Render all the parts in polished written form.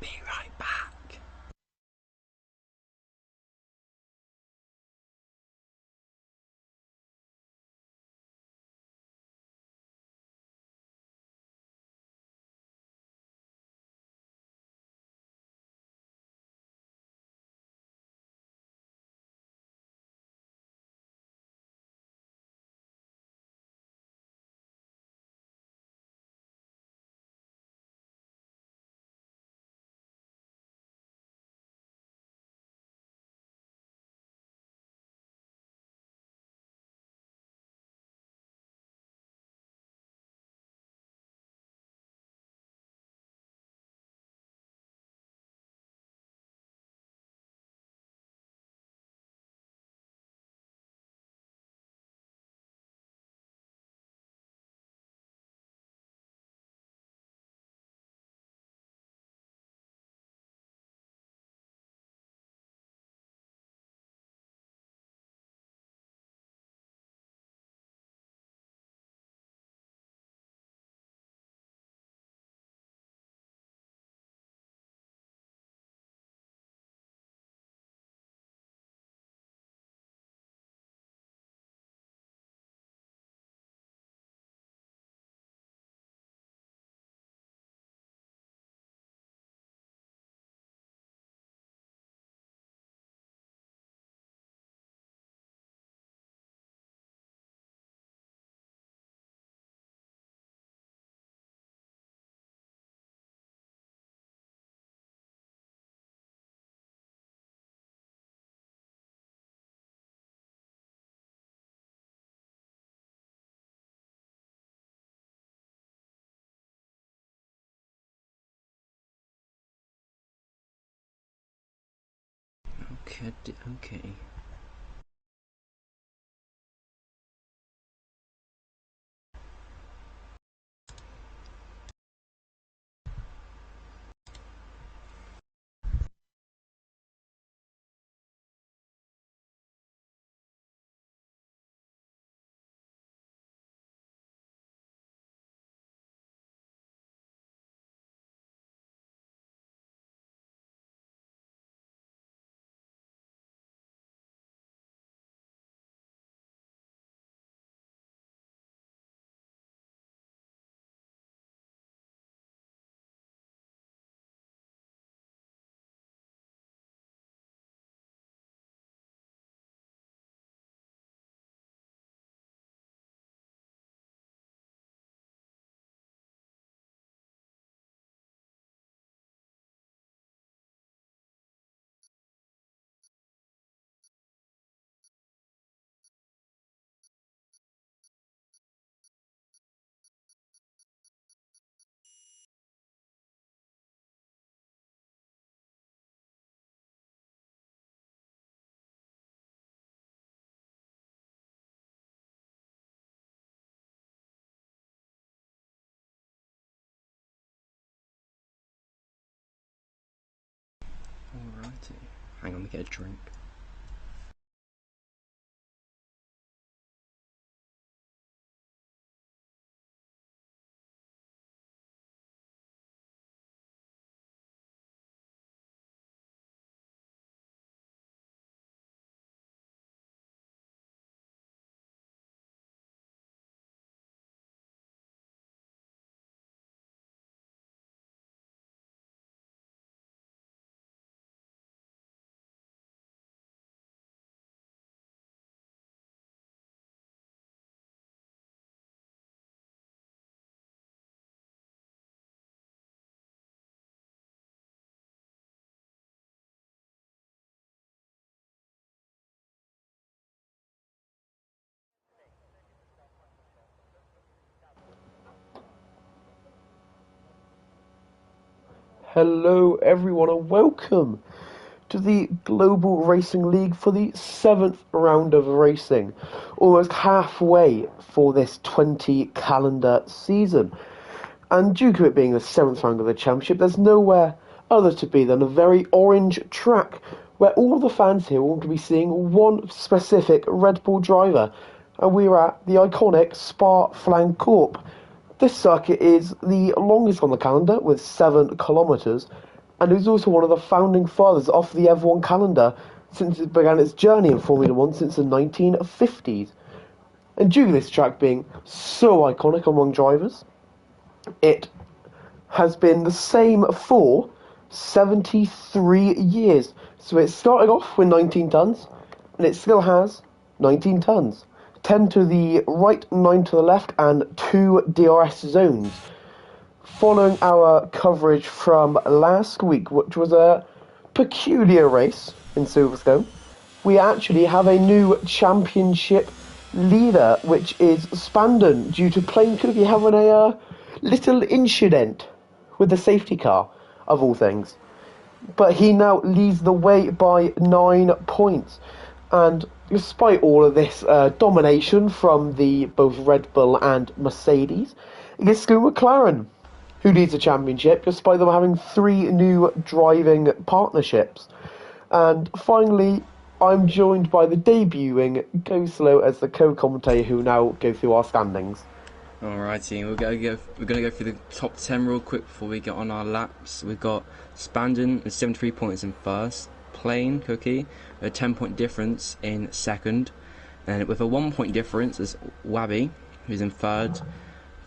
Be right back. Okay, okay. Alrighty. Hang on, let me get a drink. Hello, everyone, and welcome to the Global Racing League for the seventh round of racing, almost halfway for this 20 calendar season. And due to it being the seventh round of the championship, there's nowhere other to be than a very orange track where all the fans here want to be seeing one specific Red Bull driver, and we're at the iconic Spa-Francorp. This circuit is the longest on the calendar with 7 kilometres, and who's also one of the founding fathers of the F1 calendar since it began its journey in Formula One since the 1950s. And due to this track being so iconic among drivers, it has been the same for 73 years. So it started off with 19 tons, and it still has 19 tons. 10 to the right, 9 to the left, and 2 DRS zones. Following our coverage from last week, which was a peculiar race in Silverstone, we actually have a new championship leader, which is Spandon, due to Plain Cookie having a little incident with the safety car, of all things. But he now leads the way by 9 points. And despite all of this domination from the both Red Bull and Mercedes, it is Stu McLaren who leads the championship, despite them having 3 new driving partnerships. And finally, I'm joined by the debuting Go Slow as the co-commentator who now go through our standings. Alrighty, we're gonna go through the top 10 real quick before we get on our laps. We've got Spandon with 73 points in first, Plain Cookie a 10-point difference in second, and with a 1-point difference is Wabby, who's in third.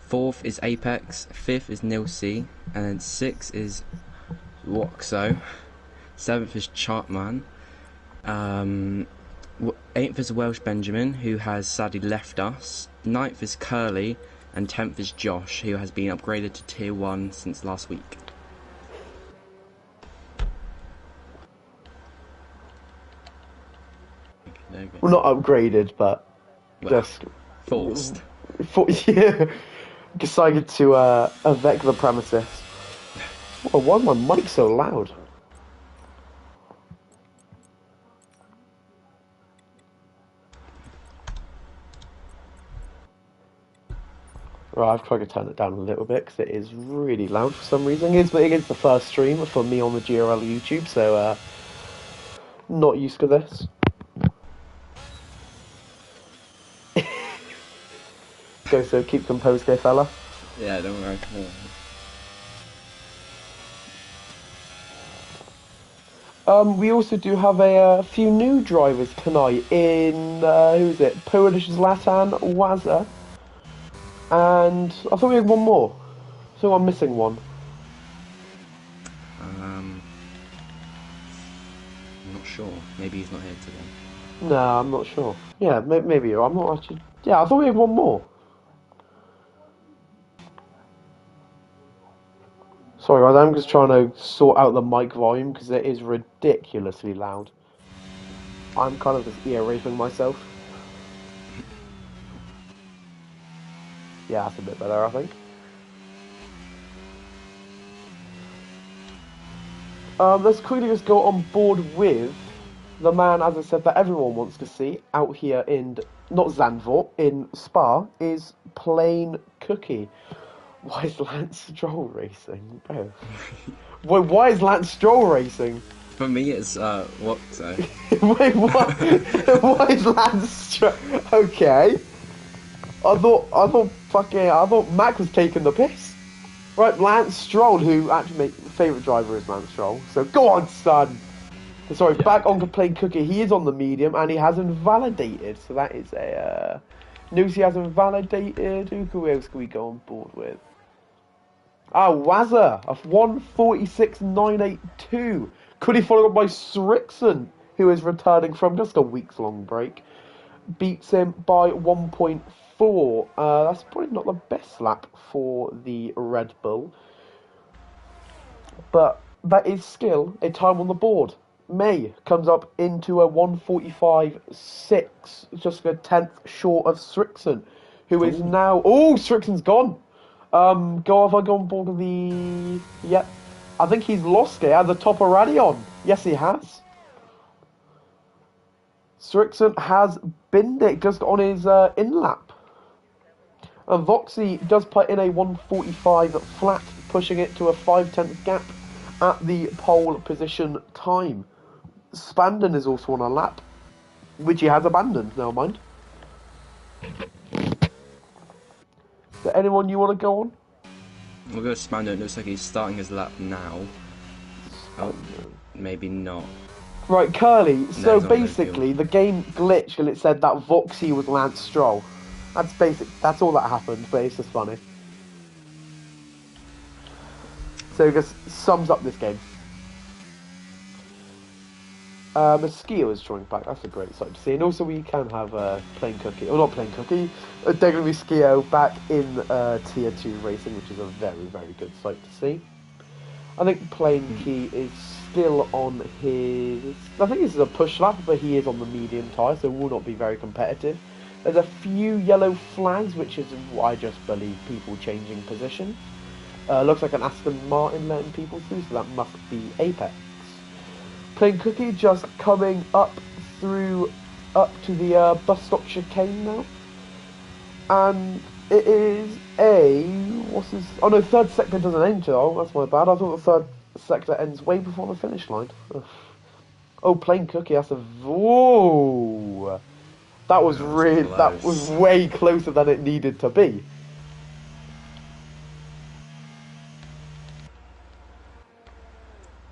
Fourth is Apex, fifth is Nilsi, and then sixth is Woxo. Seventh is Chartman. Eighth is Welsh Benjamin, who has sadly left us. Ninth is Curly, and 10th is Josh, who has been upgraded to Tier 1 since last week. Well, not upgraded, but Well, just forced. Yeah, decided to evict the premises. Oh, why is my mic so loud? Right, I've tried to turn it down a little bit because it is really loud for some reason. It is the first stream for me on the GRL YouTube, so not used to this. Go, so keep composed, go fella. Yeah, don't worry. We also do have a few new drivers tonight in, who is it? Polish Zlatan Waza. And I thought we had one more. So I'm missing one. I'm not sure. Maybe he's not here today. No, I'm not sure. Yeah, maybe you're. I'm not actually. Yeah, I thought we had one more. Sorry, guys, I'm just trying to sort out the mic volume because it is ridiculously loud. I'm kind of just ear raping myself. Yeah, that's a bit better, I think. Let's quickly just go on board with the man, as I said, that everyone wants to see out here in, not Zandvoort, in Spa, is Plain Cookie. Why is Lance Stroll racing? Bro. Why is Lance Stroll racing? For me, it's Woxo. Wait, what? Why is Lance Stroll? Okay. I thought Mac was taking the piss. Right, Lance Stroll, who actually my favourite driver is Lance Stroll. So go on, son. Sorry, yeah. Back on to Plain Cookie. He is on the medium and he has invalidated. So that is a news he has invalidated. Who else can we go on board with? Wazza of 146.982. Could he follow up by Srixon, who is returning from just a week's-long break? Beats him by 1.4. That's probably not the best lap for the Red Bull. But that is still a time on the board. May comes up into a 145.6, just a 10th short of Srixon, who is now... Oh, Srixon's gone. If I go on board with the... Yep. I think he's lost it at the top of Radion. Yes, he has. Srixon has binned it just on his in-lap. And Voxy does put in a 145 flat, pushing it to a 5/10 gap at the pole position time. Spandon is also on a lap, which he has abandoned, never mind. Is there anyone you want to go on? We'll go to Spandon. It looks like he's starting his lap now. Oh, maybe not. Right, Curly. So he's on low basically, the game glitched and it said that Voxy was Lance Stroll. That's basic. That's all that happened, but it's just funny. So it just sums up this game. A skier is drawing back. That's a great sight to see. And also we can have Plain Cookie, or not Plain Cookie, Deglemy Skio back in Tier 2 racing, which is a very, very good sight to see. I think Plain Key is still on his... I think this is a push lap, but he is on the medium tyre, so will not be very competitive. There's a few yellow flags, which is, I just believe, people changing position. Looks like an Aston Martin letting people through, so that must be Apex. Plain Cookie just coming up to the bus stop chicane now. And it is third sector doesn't enter. Oh, that's my bad. I thought the third sector ends way before the finish line. Ugh. Oh, Plain Cookie, that's a... Whoa! That was that was way closer than it needed to be.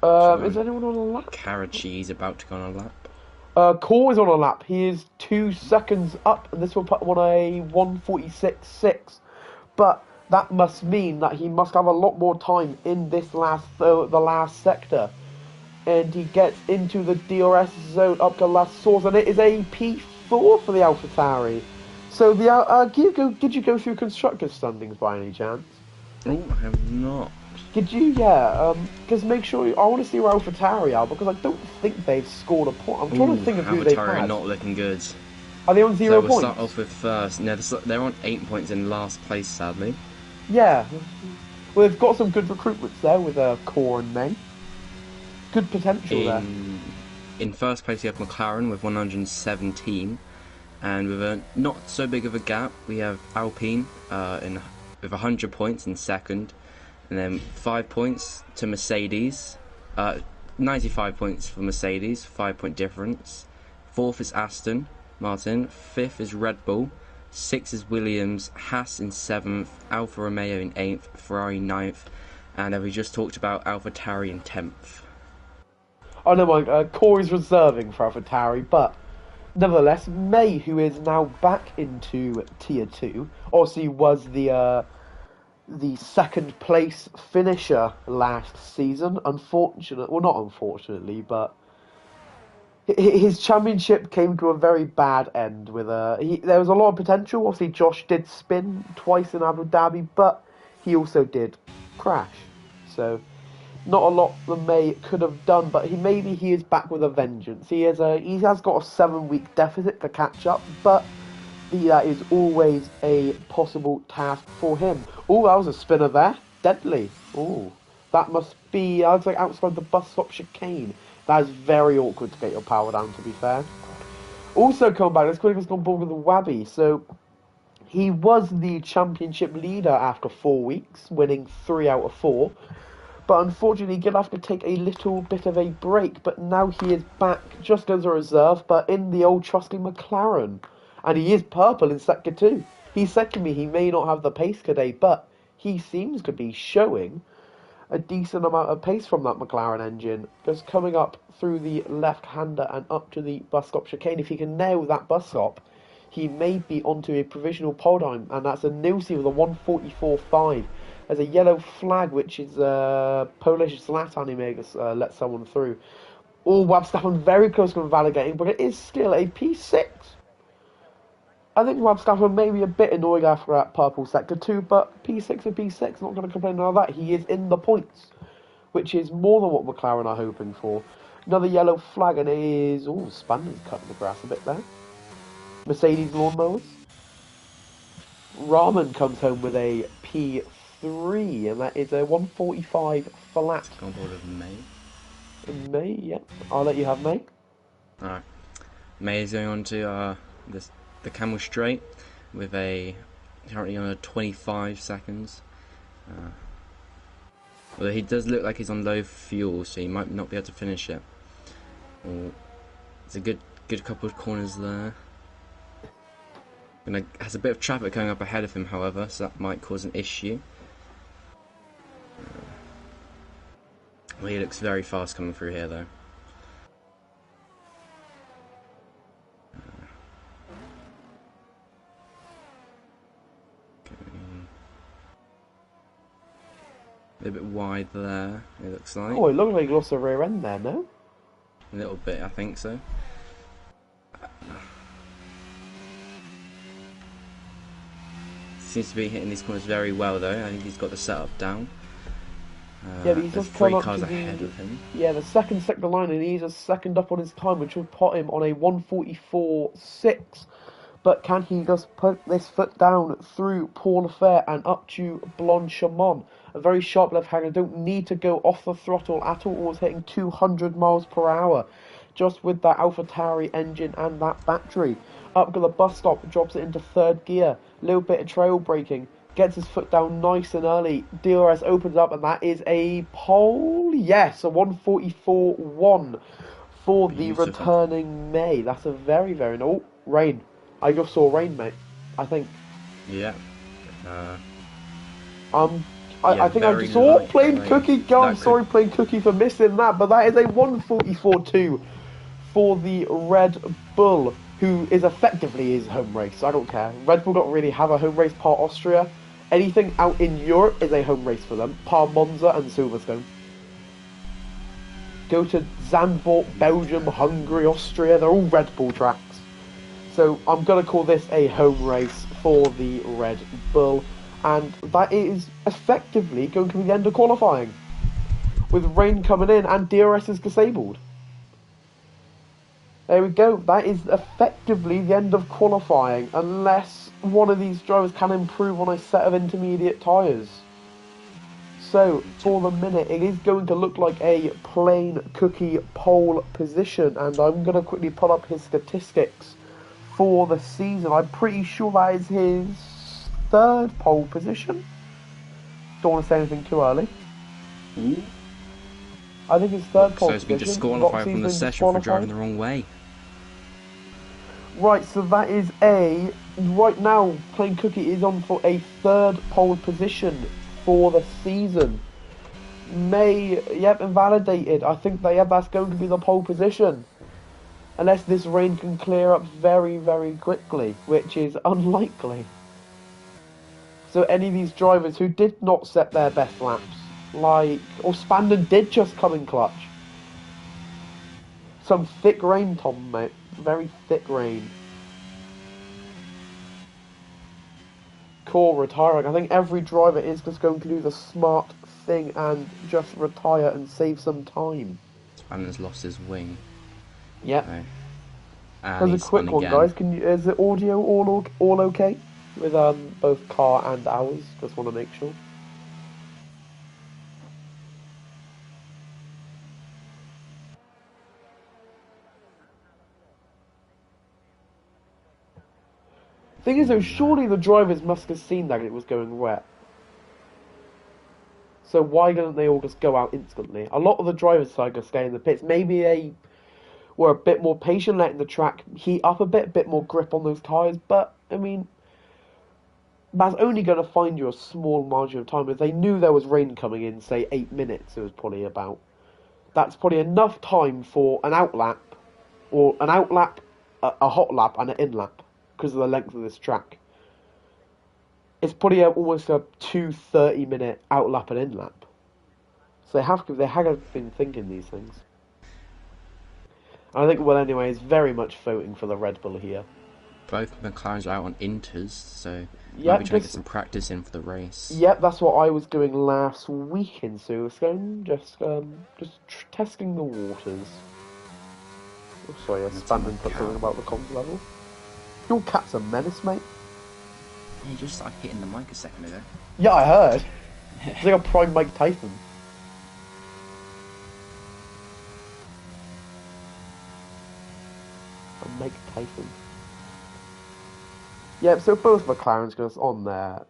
Is anyone on a lap? Karachi's about to go on a lap. Core is on a lap. He is 2 seconds up, and this will put him on a 1:46.6. But that must mean that he must have a lot more time in this the last sector. And he gets into the DRS zone up to last source, and it is a P4 for the AlphaTauri. So did you go through constructor standings by any chance? Oh, I have not. Did you? Yeah. Because make sure I want to see where AlphaTauri are, because I don't think they've scored a point. I'm trying to think of who they've had. AlphaTauri are not looking good. Are they on 0 points? We'll start off with first. No, they're on 8 points in last place, sadly. Yeah. Well, they've got some good recruitments there with Core and May. Good potential there. In first place, you have McLaren with 117, and with a not so big of a gap, we have Alpine with 100 points in second, and then 5 points to Mercedes, 95 points for Mercedes, 5-point difference. Fourth is Aston Martin, fifth is Red Bull, sixth is Williams, Haas in seventh, Alfa Romeo in eighth, Ferrari ninth, and we just talked about AlphaTauri in 10th. Oh no, my Corey's reserving for AlphaTauri, but nevertheless, May, who is now back into Tier 2, obviously was the second place finisher last season. Not unfortunately, but his championship came to a very bad end. There was a lot of potential. Obviously, Josh did spin twice in Abu Dhabi, but he also did crash. So not a lot that May could have done, but maybe he is back with a vengeance. He has got a 7-week deficit to catch up, but that is always a possible task for him. Oh, that was a spinner there. Deadly. Oh, that must be, I was like outside the bus stop chicane. That is very awkward to get your power down, to be fair. Also coming back, let's quickly on board with the Wabby. So he was the championship leader after 4 weeks, winning 3 out of 4. But unfortunately, he's going to have to take a little bit of a break. But now he is back just as a reserve, but in the old trusty McLaren. And he is purple in Sector 2. He said to me he may not have the pace today, but he seems to be showing a decent amount of pace from that McLaren engine. Just coming up through the left-hander and up to the bus stop chicane. If he can nail that bus stop, he may be onto a provisional pole time. And that's a Nilsi with a 1:44.5. There's a yellow flag, which is Polish Zlatan. He may let someone through. Wabstaffen very close to invalidating, but it is still a P6. I think Wabstaffen may be a bit annoyed after that purple sector 2, but P6 and P6, not going to complain about that. He is in the points, which is more than what McLaren are hoping for. Another yellow flag, and it is... Oh, Spannon's cutting the grass a bit there. Mercedes lawnmowers. Rahman comes home with a P3, and that is a 1:45 flat. On board with May. May, yeah. I'll let you have May. Alright. May is going on to the Camel Straight with currently on 25 seconds. Although he does look like he's on low fuel, so he might not be able to finish it. It's a good couple of corners there. And has a bit of traffic going up ahead of him, however, so that might cause an issue. Well, he looks very fast coming through here, though. A little bit wide there, it looks like. Oh, it looks like he lost the rear end there, no? A little bit, I think so. Seems to be hitting these corners very well, though. I think he's got the setup down. Yeah, but he's There's just three come up cars to ahead of him. Yeah, the second sector line, and he's a second up on his time, which will put him on a 1:44.6. But can he just put this foot down through Paul Lafair and up to Blanchimont? A very sharp left hander. Don't need to go off the throttle at all. Was hitting 200 miles per hour, just with that AlphaTauri engine and that battery. Up to the bus stop, drops it into third gear. Little bit of trail braking. Gets his foot down nice and early. DRS opens up, and that is a pole. Yes, a 1:44.1 for the Beautiful. returning May. That's a very, very... Oh, rain. I just saw rain, mate. I think. Yeah. I think I just saw Plain Cookie. I'm sorry, Plain Cookie, for missing that, but that is a 1:44.2 for the Red Bull, who is effectively his home race. I don't care. Red Bull don't really have a home race par Austria. Anything out in Europe is a home race for them. Par Monza and Silverstone. Go to Zandvoort, Belgium, Hungary, Austria. They're all Red Bull tracks. So I'm going to call this a home race for the Red Bull. And that is effectively going to be the end of qualifying. With rain coming in and DRS is disabled. There we go. That is effectively the end of qualifying. Unless one of these drivers can improve on a set of intermediate tyres. So, for the minute, it is going to look like a Plain Cookie pole position. And I'm going to quickly pull up his statistics for the season. I'm pretty sure that is his third pole position. Don't want to say anything too early. Ooh. I think his third pole So he's been position. disqualified from the session for driving the wrong way. Right, so that is right now, Plain Cookie is on for a third pole position for the season. Invalidated. I think that's going to be the pole position. Unless this rain can clear up very, very quickly, which is unlikely. So any of these drivers who did not set their best laps, or Spandon did just come in clutch. Some thick rain, Tom, mate. Very thick rain. Core retiring. I think every driver is just going to do the smart thing and just retire and save some time. Spandon's lost his wing. Yep. So, There's a quick one, guys. Is the audio all okay with both car and ours? Just want to make sure. Thing is, though, surely the drivers must have seen that it was going wet. So why don't they all just go out instantly? A lot of the drivers decided to stay in the pits. Maybe they were a bit more patient, letting the track heat up a bit more grip on those tyres. But, I mean, that's only going to find you a small margin of time. If they knew there was rain coming in, say, 8 minutes, it was probably about... That's probably enough time for an outlap, or an outlap, a hot lap, and an in lap, because of the length of this track. It's probably almost a 2 30-minute outlap and in lap. So they have been thinking these things. And I think, well, anyway, it's very much voting for the Red Bull here. Both McLarens are out on inters, so yep, might be trying to get some practice in for the race. Yep, that's what I was doing last week in Silverstone, just testing the waters. Oh, sorry, I Spandon put something about the comms level. Your cat's a menace, mate. He just started hitting the mic a second ago. Yeah, I heard. It's like a prime Mike Tyson. A Mike Tyson. Yeah, so both McLarens just on there,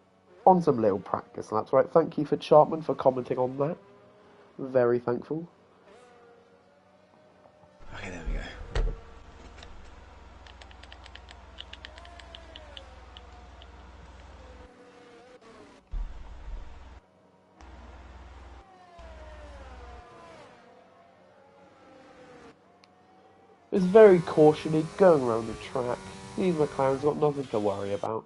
on some little practice, and that's right. Thank you for Chartman for commenting on that. Very thankful. Okay, there we go. It's very cautionary, going around the track. These McLarens got nothing to worry about.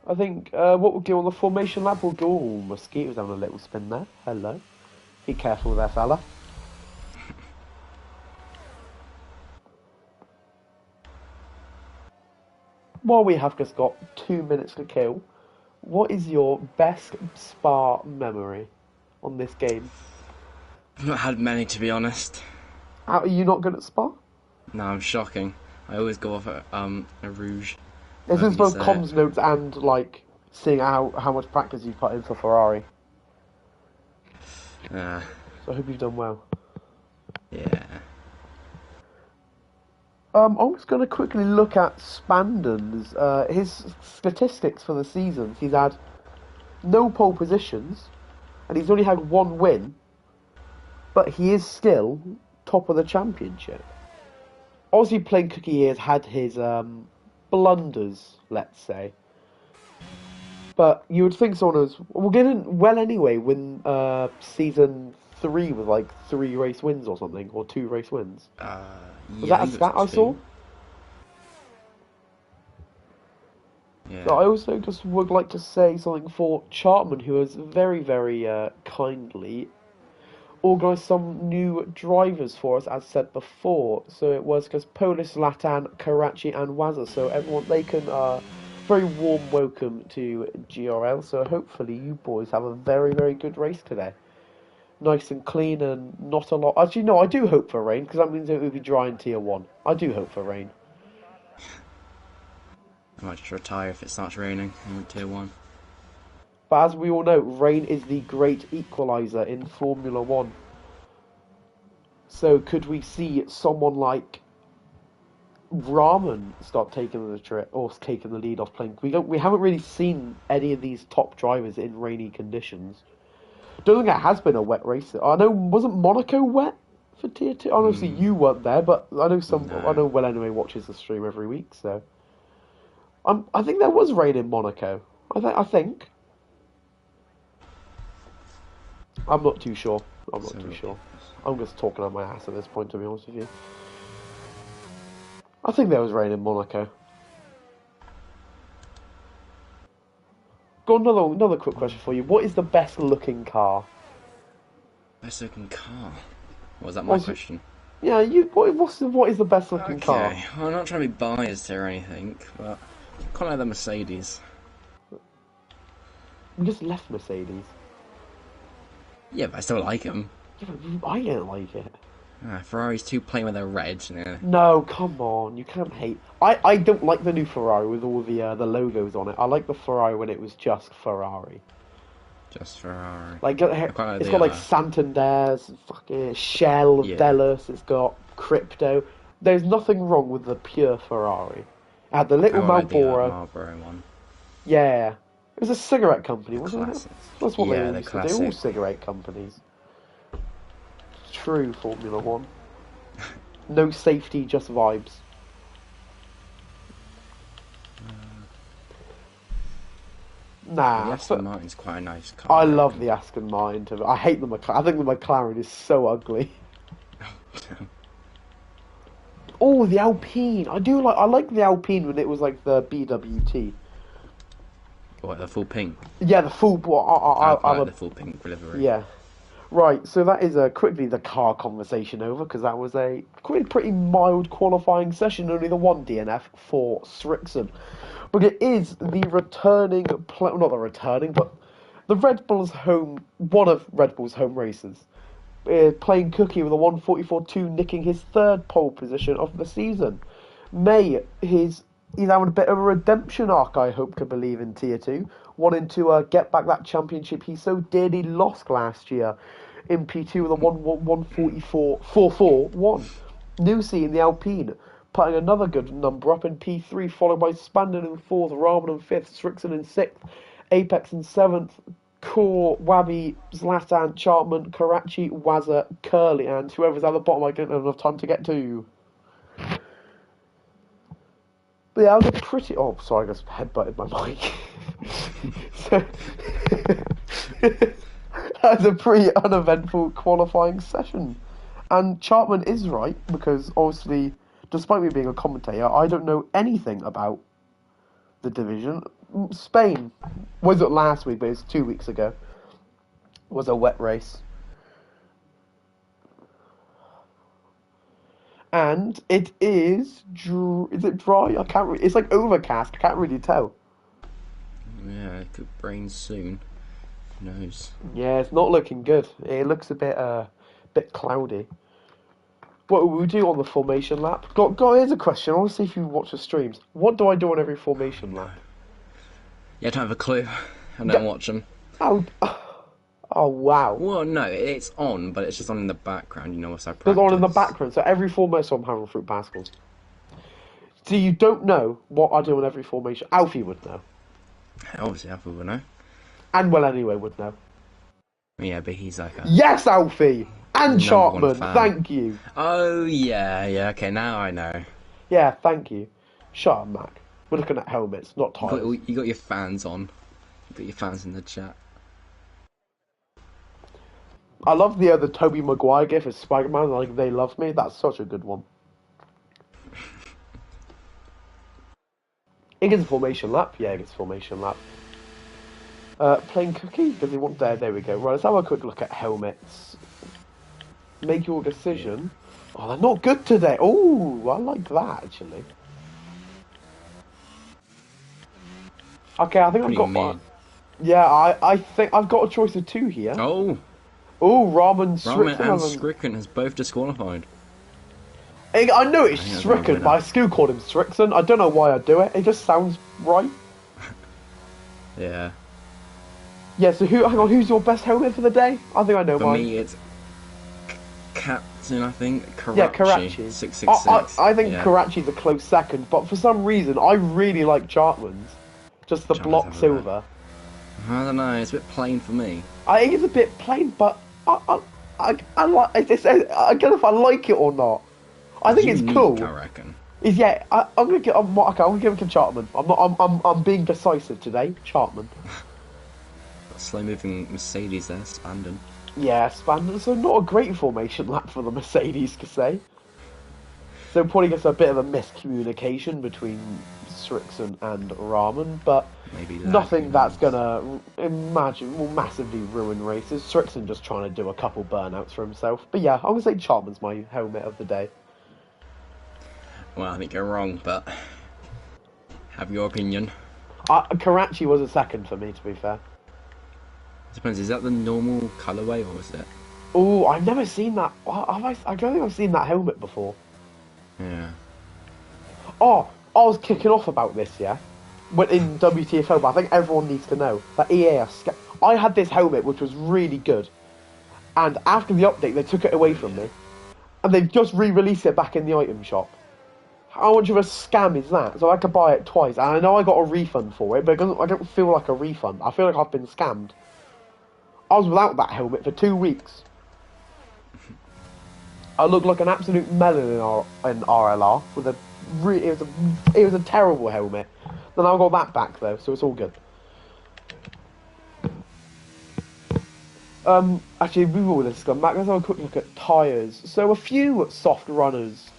I think what we'll do on the formation lap, we'll go. Oh, Mosquito's having a little spin there. Hello. Be careful there, fella. While we have just got 2 minutes to kill, what is your best Spa memory on this game? I've not had many, to be honest. Are you not good at Spa? No, I'm shocking. I always go off at a Rouge. Is However this you both say comms it. notes and like seeing how much practice you've put in for Ferrari? Uh, So I hope you've done well. yeah. I'm just going to quickly look at Spandon's his statistics for the season. He's had no pole positions, and he's only had one win, but he is still top of the championship. Obviously, playing Cookie has had his blunders, let's say. But you would think someone was well getting well anyway when season 3 with like 3 race wins or something, or 2 race wins. Was Yeah, I that a think it was stat I saw? two. So Yeah. I also just would like to say something for Chartman, who has very, very kindly organised some new drivers for us, as said before. So it was because Polis, Latan, Karachi, and Wazza. So everyone, they can very warm welcome to GRL. So hopefully you boys have a very, very good race today. Nice and clean and not a lot. Actually, no, I do hope for rain because that means it will be dry in Tier 1. I do hope for rain. I might just retire if it starts raining in Tier 1. But as we all know, rain is the great equaliser in Formula 1. So could we see someone like Rahman start taking the trip or taking the lead off playing? We haven't really seen any of these top drivers in rainy conditions. Don't think it has been a wet race. I know, wasn't Monaco wet for Tier 2? Honestly, you weren't there, but I know I No. know Well Anyway watches the stream every week, so I think there was rain in Monaco. I think. I'm not too sure. I'm not So too sure. ridiculous. I'm just talking on my ass at this point, to be honest with you. I think there was rain in Monaco. Got another quick question for you. What is the best looking car? Best looking car. Was that my What's it- question? Yeah, what is the best looking car? Okay, well, I'm not trying to be biased here or anything, but I quite like the Mercedes. We just left Mercedes. Yeah, but I still like them. Yeah, but I don't like it. Ferrari's too plain with their red. Yeah. No, come on, you can't hate. I don't like the new Ferrari with all the logos on it. I like the Ferrari when it was just Ferrari. Just Ferrari. Like I quite like it's the, got like Santander's, fucking Shell, Yeah. Delos. It's got Crypto. There's nothing wrong with the pure Ferrari. It had the I little quite like the Marlboro. Marlboro one. Yeah, it was a cigarette company, The wasn't it? classics. That's what Yeah, they all the used to do. All classic. cigarette companies. True Formula One. No safety, just vibes. The Nah, Aston Martin's quite a nice car. I love the Aston Martin. I hate the McLaren. I think the McLaren is so ugly. Oh, the Alpine. I like the Alpine when it was like the BWT. What, the full pink? Yeah, the full. I quite I'm like a, the full pink livery. yeah. Right, so that is quickly the car conversation over because that was a pretty mild qualifying session, only the one DNF for Srixon. But it is the returning, not the returning, but the Red Bull's one of Red Bull's home races. Playing Cookie with a 144.2, nicking his third pole position of the season. He's having a bit of a redemption arc, I hope to believe, in Tier 2, wanting to get back that championship he so dearly lost last year in P2 with a 144.441. Nusi in the Alpine, putting another good number up in P3, followed by Spandon in 4th, Raman in 5th, Strixon in 6th, Apex in 7th, Core, Wabi, Zlatan, Chartman, Karachi, Wazza, Curly, and whoever's at the bottom I don't have enough time to get to. But yeah, I was a pretty... Oh, sorry, I just headbutted my mic. So, that was a pretty uneventful qualifying session. And Chartman is right, because obviously despite me being a commentator, I don't know anything about the division. Spain wasn't last week, but it was 2 weeks ago. Was a wet race. And it is it dry? I can't. It's like overcast. I can't really tell. Yeah, it could rain soon. Who knows? Yeah, it's not looking good. It looks a bit cloudy. What will we do on the formation lap? Here's a question. I want to see if you watch the streams. What do I do on every formation lap? Yeah, I don't have a clue. I don't watch them. Oh, oh wow. Well, no, it's on, but it's just on in the background. You know, what's I practice. It's on in the background. So every formation, I'm having fruit basketball. So you don't know what I do on every formation. Alfie would know. Obviously, Alfie would know. And well, anyway, would know. Yeah, but he's like a... Yes, Alfie! And Sharpman, thank you. Oh, yeah, okay, now I know. Yeah, thank you. Shut up, Mac. We're looking at helmets, not tyres. You got your fans on. You got your fans in the chat. I love the Tobey Maguire gif as Spider-Man, like, they love me. That's such a good one. It gets a formation lap. Yeah, it gets a formation lap. Playing cookie? Does he want there? There we go. Right, let's have a quick look at helmets. Make your decision. Oh, they're not good today. Oh, I like that, actually. Okay, I think I've got one. Yeah, I think I've got a choice of two here. Oh. Oh, Ramen and Stricken has both disqualified. I know it's Stricken, but I still called him Strickson. I don't know why I do it. It just sounds right. Yeah. Yeah, so who's your best helmet for the day? I think I know mine. For me, it's Captain, I think. Karachi. Yeah, Karachi. 666. I think Karachi's a close second, but for some reason, I really like Chartman's. Just the block silver. I don't know, it's a bit plain for me. I think it's a bit plain, but I like it. I don't know if I like it or not. I think it's cool. I reckon. Yeah, I'm gonna give it to Chartman. I'm being decisive today, Chartman. Slow moving Mercedes there, Spandon. Yeah, Spandon. So not a great formation lap for the Mercedes, to say. So probably gets a bit of a miscommunication between Strickson and Rahman, but maybe nothing that's gonna will massively ruin races. Strickson just trying to do a couple burnouts for himself. But yeah, I'm gonna say Chartman's my helmet of the day. Well, I think you're wrong, but have your opinion. Karachi was a second for me, to be fair. Depends, is that the normal colourway or is it? Oh, I've never seen that. I don't think I've seen that helmet before. Yeah. Oh, I was kicking off about this, yeah? In WTFO, but I think everyone needs to know that EA I had this helmet which was really good, and after the update they took it away from me, and they've just re-released it back in the item shop. How much of a scam is that? So I could buy it twice, and I know I got a refund for it, but I don't feel like a refund. I feel like I've been scammed. I was without that helmet for 2 weeks. I looked like an absolute melon in RLR with it was a terrible helmet. Then I got that back though, so it's all good. Actually, we will this come back. Let's have a quick look at tyres. So a few soft runners,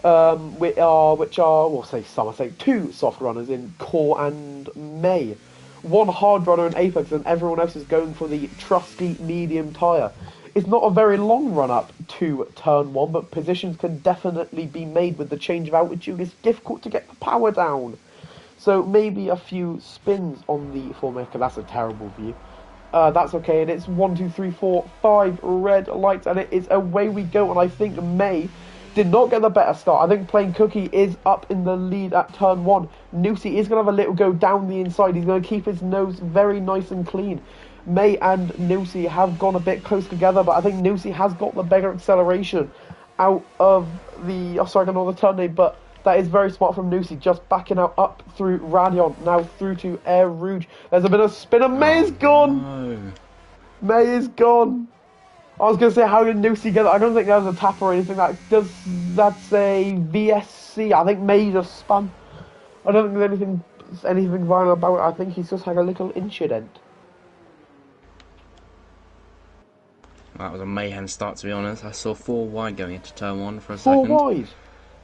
which are well, say two soft runners in Core and May. One hard runner in Apex, and everyone else is going for the trusty medium tyre. It's not a very long run up to turn one, but positions can definitely be made with the change of altitude. It's difficult to get the power down. So maybe a few spins on the formation. That's a terrible view. That's okay, and it's 1, 2, 3, 4, 5 red lights, and it is away we go. And I think May did not get the better start. I think Plain Cookie is up in the lead at turn one. Noosey is going to have a little go down the inside. He's going to keep his nose very nice and clean. May and Noosey have gone a bit close together, but I think Noosey has got the better acceleration out of the... Oh, sorry, I don't know the turn name, but that is very smart from Noosey, just backing out up through Radion, now through to Air Rouge. There's a bit of spin, and May is gone! No. May is gone! I was going to say, how did Noosey get it? I don't think that was a tap or anything. That's a VSC. I think May just spun. I don't think there's anything violent about it. I think he's just had a little incident. That was a mayhem start, to be honest. I saw 4 wide going into turn one for a second. 4 wide?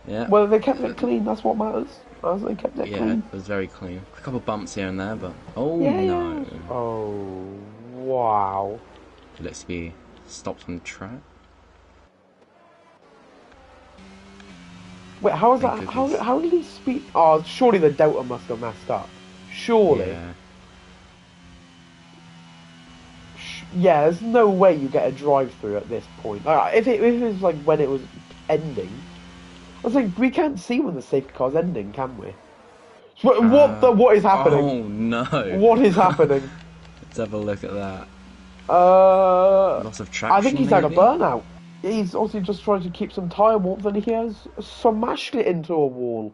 Yeah. Well, they kept it clean. That's what matters. As they kept it Yeah, clean. it was very clean. A couple bumps here and there, but oh Yeah, no, yeah. Oh, wow. it looks to be stopped on the track. Wait, how is Plain that? How cookies. how did he speed? Oh, surely the Delta must have messed up. Surely. Yeah. Yeah, there's no way you get a drive-through at this point. If it was like when it was ending, I was like, we can't see when the safety car's ending, can we? What is happening? Oh no. What is happening? Let's have a look at that. Uh, Loss of I think traction, he's had a maybe? burnout. He's also just trying to keep some tyre warmth, and he has smashed it into a wall.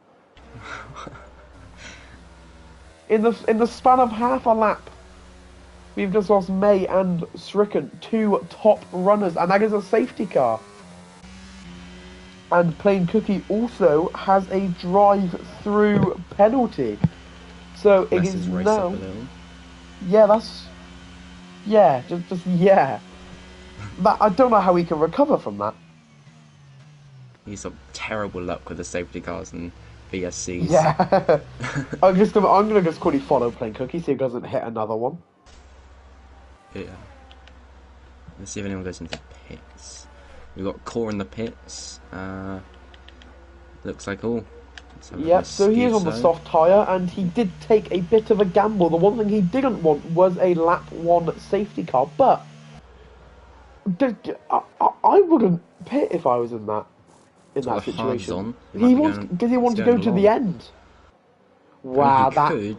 In the span of half a lap, we've just lost May and Stricken, two top runners, and that is a safety car. And Plain Cookie also has a drive-through penalty. So it Mess is his race up now. a little. Yeah, that's. Yeah, just yeah. That, I don't know how he can recover from that. He's got terrible luck with the safety cars and VSCs. Yeah. I'm gonna just quickly follow Plain Cookie so he doesn't hit another one. Yeah. Let's see if anyone goes into pits. We've got Core in the pits. Looks like all. Yep, so he is on the soft tyre, and he did take a bit of a gamble. The one thing he didn't want was a lap 1 safety car, but I wouldn't pit if I was in that situation. He wants because he wants to go to the end. Wow, he that could,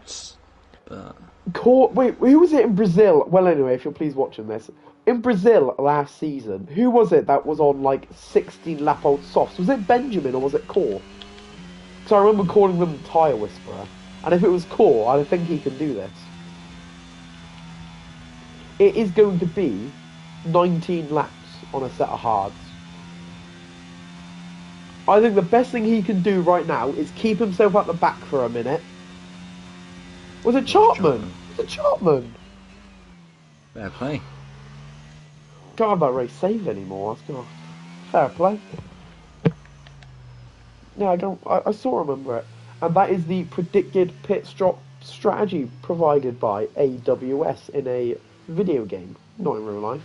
but Wait, who was it in Brazil? Well, anyway, if you're please watching this, in Brazil last season, who was it that was on like 16 lap old softs? Was it Benjamin or was it Core? So I remember calling them Tyre Whisperer, and if it was Core, I think he can do this. It is going to be 19 laps on a set of hards. I think the best thing he can do right now is keep himself at the back for a minute. Was it Chartman? Was it Chartman? Fair play. Can't have that race saved anymore. That's gonna fair play. Yeah, I still remember it, and that is the predicted pit stop strategy provided by AWS in a video game, not in real life.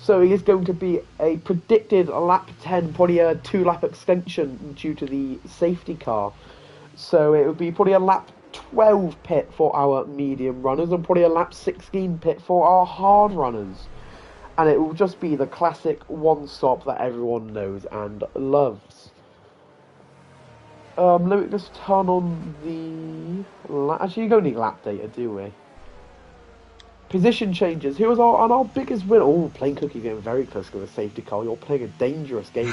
So it is going to be a predicted lap 10, probably a 2-lap extension due to the safety car. So it would be probably a lap 12 pit for our medium runners and probably a lap 16 pit for our hard runners. And it will just be the classic one stop that everyone knows and loves. Let me just turn on the... Actually, you don't need lap data, do we? Position changes. Who was our biggest winner? Oh, Plain Cookie getting very close to the safety car. You're playing a dangerous game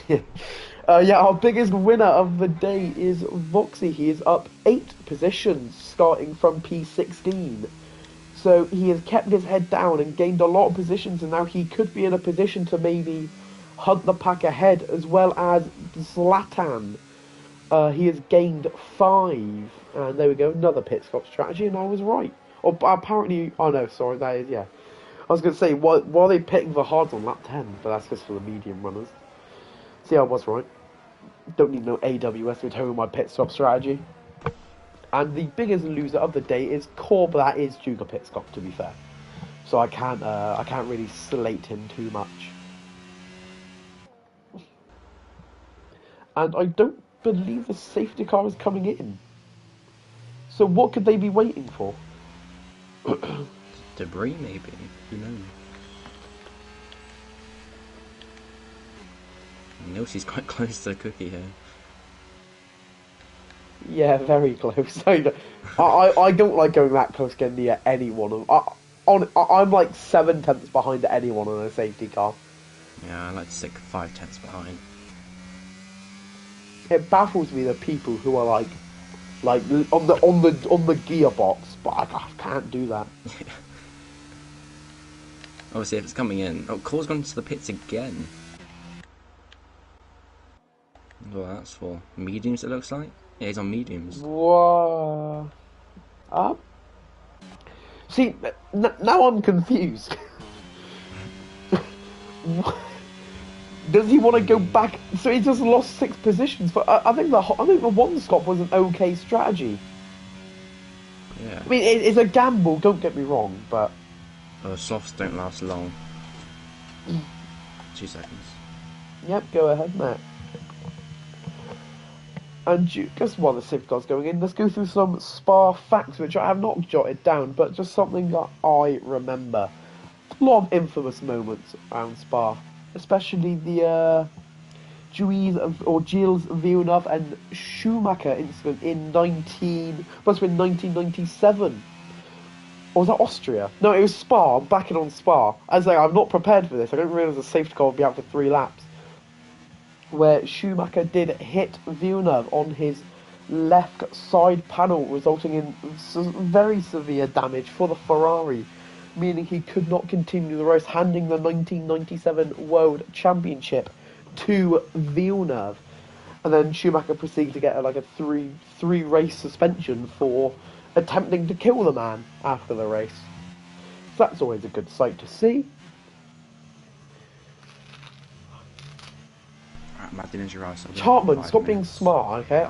now. Yeah, our biggest winner of the day is Voxy. He is up 8 positions, starting from P16. So he has kept his head down and gained a lot of positions, and now he could be in a position to maybe hunt the pack ahead, as well as Zlatan. He has gained 5, and there we go, another pit stop strategy, and I was right. Or apparently, oh no, sorry, that is, yeah. I was going to say, why are they pitting the hards on lap 10? But that's just for the medium runners. See, I was right. Don't need no AWS to tell me my pit stop strategy. And the biggest loser of the day is Core, but that is due to pit stop, to be fair. So I can't really slate him too much. And I don't believe the safety car is coming in. So what could they be waiting for? Debris, maybe. Who knows? Nilsi's quite close to the Cookie here. Yeah, very close. I don't like going that close getting near anyone. I'm like 7/10 behind anyone on a safety car. Yeah, I like to stick 5/10 behind. It baffles me the people who are like on the gearbox, but I can't do that. Obviously, if it's coming in, oh, Core's gone to the pits again. Well, that's for mediums. It looks like. Yeah, he's on mediums. Whoa. See, now I'm confused. Does he want to go back? So he just lost 6 positions. But I think the one stop was an okay strategy. Yeah. I mean, it's a gamble. Don't get me wrong, but Softs don't last long. 2 seconds. yep, go ahead, Matt. And just while the safety car's going in, let's go through some Spa facts, which I have not jotted down, but just something that I remember. A lot of infamous moments around Spa, especially the Gilles Villeneuve and Schumacher incident in 1997. Or was that Austria? No, it was Spa. I'm backing on Spa. I was like, I'm not prepared for this. I didn't realise the safety car would be out for 3 laps. Where Schumacher did hit Villeneuve on his left side panel, resulting in very severe damage for the Ferrari, meaning he could not continue the race, handing the 1997 World Championship to Villeneuve. And then Schumacher proceeded to get a three race suspension for attempting to kill the man after the race. So that's always a good sight to see. Chartman, stop being smart, okay?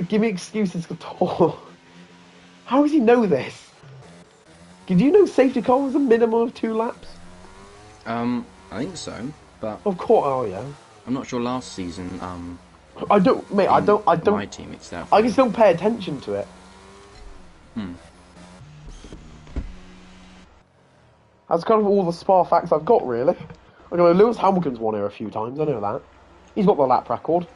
Give me excuses to talk. How does he know this? Did you know safety car was a minimum of 2 laps? I think so, but of course. Oh yeah. I'm not sure last season. I don't, mate. I don't. My team, it's there. I just don't pay attention to it. That's kind of all the Spa facts I've got, really. I know Lewis Hamilton's won here a few times, I know that. He's got the lap record.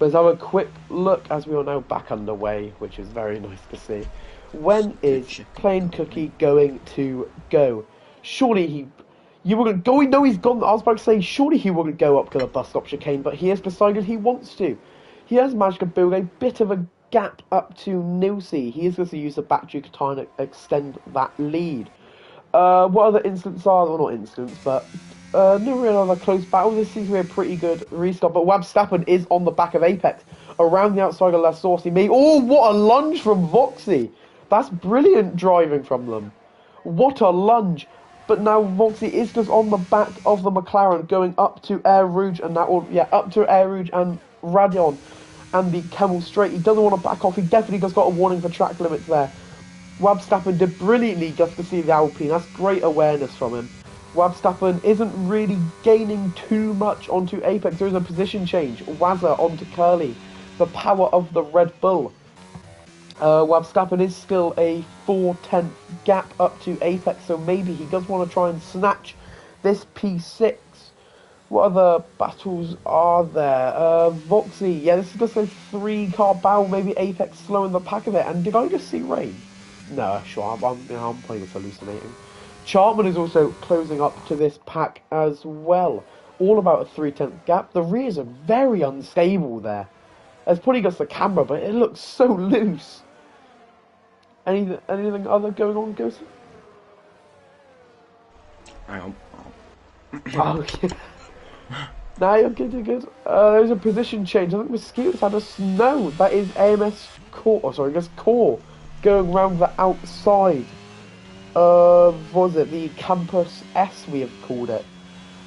Let's have a quick look as we are now back underway, which is very nice to see. When is Plain Cookie going to go? Surely you were going to go, no, he's gone. I was about to say, surely he wouldn't go up to the bus stop chicane, but he has decided he wants to. He has managed to build a bit of a gap up to Nilsey. He is going to use the battery to try and extend that lead. What other incidents are there? Well, not incidents, but no real other close battle. This seems to be a pretty good restart, but Wabstappen is on the back of Apex. Around the outside of La Saucy. Oh, what a lunge from Voxy! That's brilliant driving from them. What a lunge! But now Voxy is just on the back of the McLaren, going up to Air Rouge and up to Air Rouge and Radion and the Kemmel Straight. He doesn't want to back off. He definitely just got a warning for track limits there. Wabstappen did brilliantly just to see the Alpine. That's great awareness from him. Wabstappen isn't really gaining too much onto Apex. There is a position change. Wazza onto Curly. The power of the Red Bull. Wabstappen is still a 4/10 gap up to Apex, so maybe he does want to try and snatch this P6. What other battles are there? Voxy. Yeah, this is just a 3-car battle. Maybe Apex slowing the pack of it. And did I just see rain? No, sure, I'm probably just hallucinating. Chartman is also closing up to this pack as well. All about a 3/10 gap. The rears are very unstable there. It's probably just the camera, but it looks so loose. Anything other going on, Ghosty? Hang on. Oh, yeah. Now you're good, you're good. There's a position change. I think Mosquitoes had a snow. That is AMS Core. Oh, sorry, just Core. Going round the outside of, what was it, the Campus S, we have called it.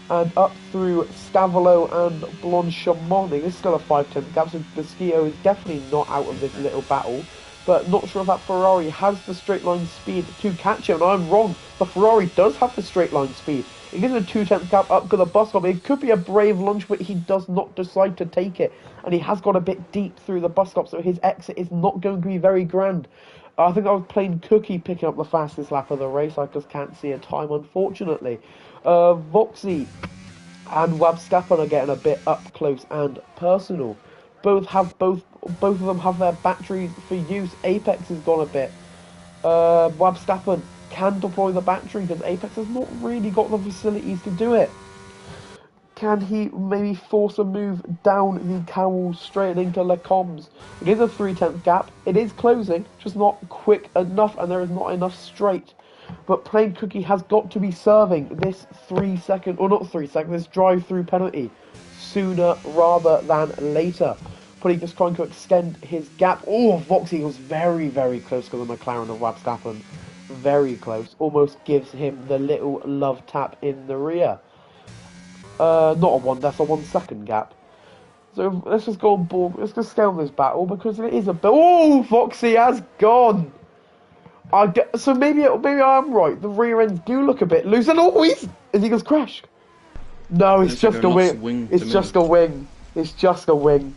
And up through Stavolo and Blanchemont. This is still a 5/10 gap, so Mosquito is definitely not out of this little battle. But not sure if that Ferrari has the straight line speed to catch him. And I'm wrong. The Ferrari does have the straight line speed. It gives a 2/10 gap up to the bus stop. It could be a brave lunge, but he does not decide to take it. And he has got a bit deep through the bus stop, so his exit is not going to be very grand. I think I was playing Cookie picking up the fastest lap of the race. I just can't see a time, unfortunately. Voxy and Wabstappen are getting a bit up close and personal. Both of them have their batteries for use. Apex has gone a bit. Wabstappen can deploy the battery because Apex has not really got the facilities to do it. Can he maybe force a move down the Cowell straight into Le Combs? It is a 3/10 gap. It is closing, just not quick enough, and there is not enough straight. But Plain Cookie has got to be serving this 3-second, or not 3 seconds, this drive-through penalty sooner rather than later. Probably just trying to extend his gap. Oh, Voxy was very, very close to the McLaren of Wabstappen. very close. Almost gives him the little love tap in the rear. Not a one. That's a 1 second gap. So let's just go on board. Let's just stay on this battle because it is a. Oh, Foxy has gone. So maybe I'm right. The rear ends do look a bit loose, and always as he goes crash. No, it's just a wing. It's just a wing. It's just a wing.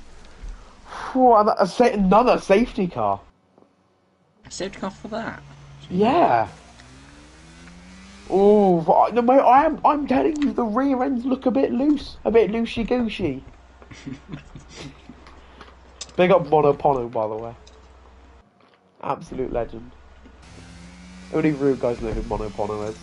Another safety car. A safety car for that? Yeah. Oh, no, mate, I'm telling you, the rear ends look a bit loose, a bit loosey goosey. Big up Monopono, by the way. Absolute legend. Only rude guys know who Monopono is.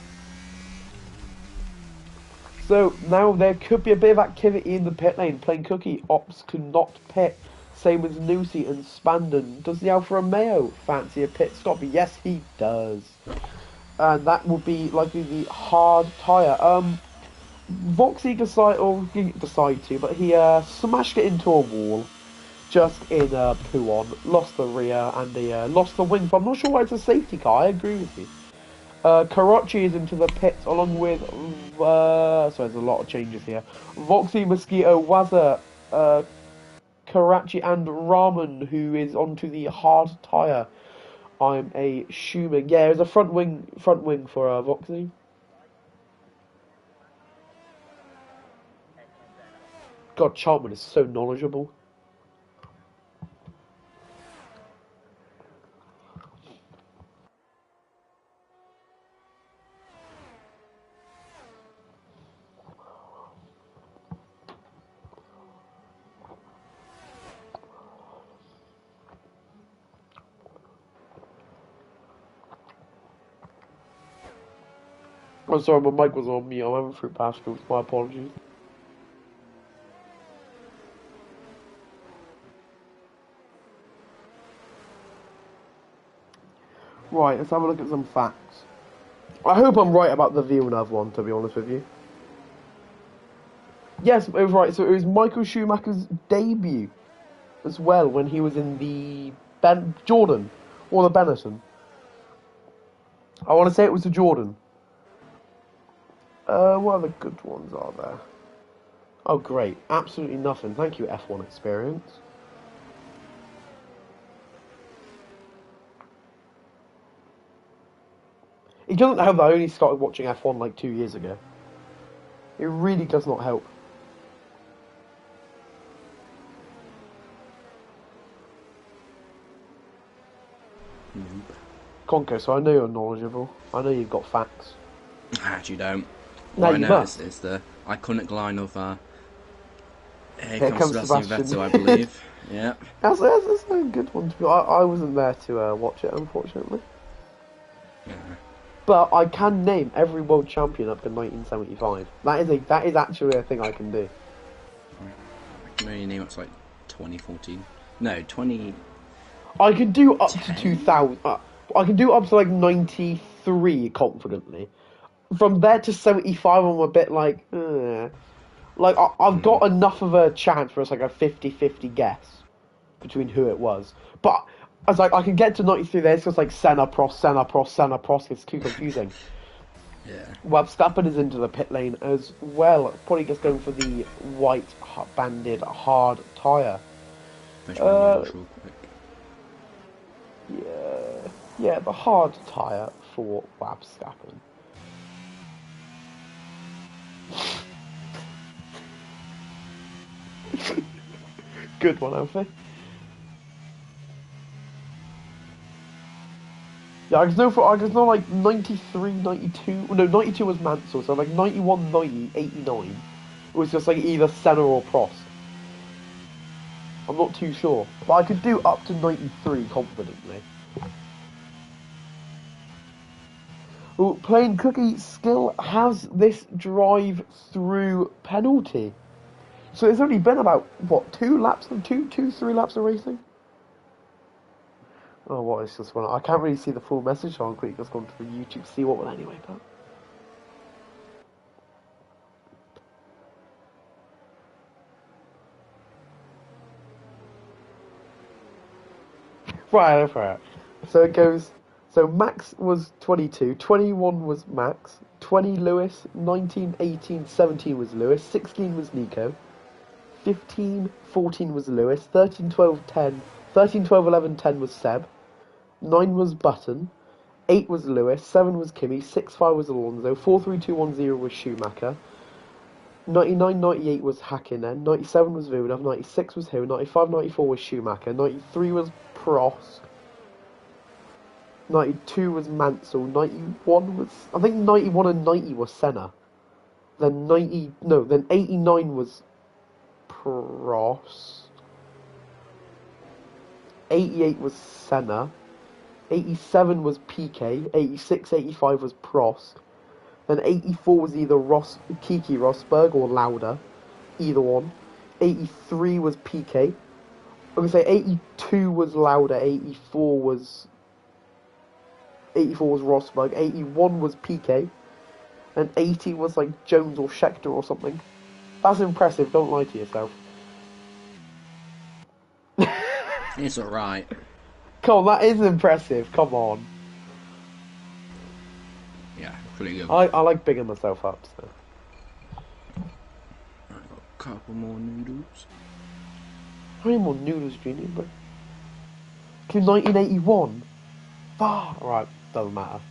So now there could be a bit of activity in the pit lane. Playing Cookie opts to not pit. Same with Nusi and Spandon. Does the Alfa Romeo fancy a pit stop? Yes, he does. And that will be likely the hard tyre. Voxy didn't decide to, but he smashed it into a wall. Just in Puon, lost the rear and he lost the wing. But I'm not sure why it's a safety car. I agree with you. Karachi is into the pits along with. So there's a lot of changes here. Voxy, Mosquito, Wazza, Karachi, and Ramen, who is onto the hard tyre. I'm assuming. Yeah, there's a front wing for Voxy. God, Chartman is so knowledgeable. I'm sorry, my mic was on me. I'm having fruit pastilles. My apologies. Right, let's have a look at some facts. I hope I'm right about the Villeneuve one, to be honest with you. Yes, it was right. So it was Michael Schumacher's debut as well when he was in the Jordan or the Benetton. I want to say it was the Jordan. What other good ones are there? Oh, great. Absolutely nothing. Thank you, F1 Experience. It doesn't help that I only started watching F1 like 2 years ago. It really does not help. Nope. Conco, so I know you're knowledgeable. I know you've got facts. Actually, don't. No, What I you know must. is the iconic line of Here comes Sebastian Vettel, I believe. Yeah. That's a good one to be. I wasn't there to watch it, unfortunately. Yeah. But I can name every world champion up to 1975. That is actually a thing I can do. I can only name up to like 2014. No, 20. I can do up to 2000. I can do up to like 93 confidently. From there to 75, I'm a bit like, like I've got enough of a chance where it's like a 50-50 guess between who it was. But I was like, I can get to 93 there. It's just like Senna, Prost, Senna, Prost, Senna, Prost. It's too confusing. Yeah. Verstappen is into the pit lane as well. Probably just going for the white banded hard tyre. Finish my numbers real quick. Yeah, the hard tyre for Verstappen. Good one, Alfie. Yeah, I just know like 93, 92. No, 92 was Mansell, so like 91, 90, 89. It was just like either Senna or Prost. I'm not too sure, but I could do up to 93 confidently. Well, playing Cookie still has this drive through penalty. So it's only been about, what, 3 laps of racing? Oh, what, it's just one. I can't really see the full message, so I'll quickly just go to the YouTube, see what one anyway, but. Right. So it goes. So Max was 22, 21 was Max, 20 Lewis, 19, 18, 17 was Lewis, 16 was Nico, 15, 14 was Lewis, 13, 12, 10, 13, 12, 11, 10 was Seb, 9 was Button, 8 was Lewis, 7 was Kimmy, 6, 5 was Alonso, 4, 3, 2, 1, 0 was Schumacher, 99, 98 was Hakkinen, 97 was Villeneuve, 96 was Hill, 95, 94 was Schumacher, 93 was Prost, 92 was Mansell, 91 was... I think 91 and 90 was Senna. Then 89 was Prost. 88 was Senna. 87 was PK. 86, 85 was Prost. Then 84 was either Kiki Rosberg or Lauda. Either one. 83 was PK. I'm going to say 82 was Lauda. 84 was Rosberg, 81 was PK, and 80 was like Jones or Scheckter or something. That's impressive, don't lie to yourself. It's alright. Come on, that is impressive, come on. Yeah, pretty good. I like bigging myself up, so. Right, got a couple more noodles. How many more noodles do you need, bro? 1981? Right, doesn't matter.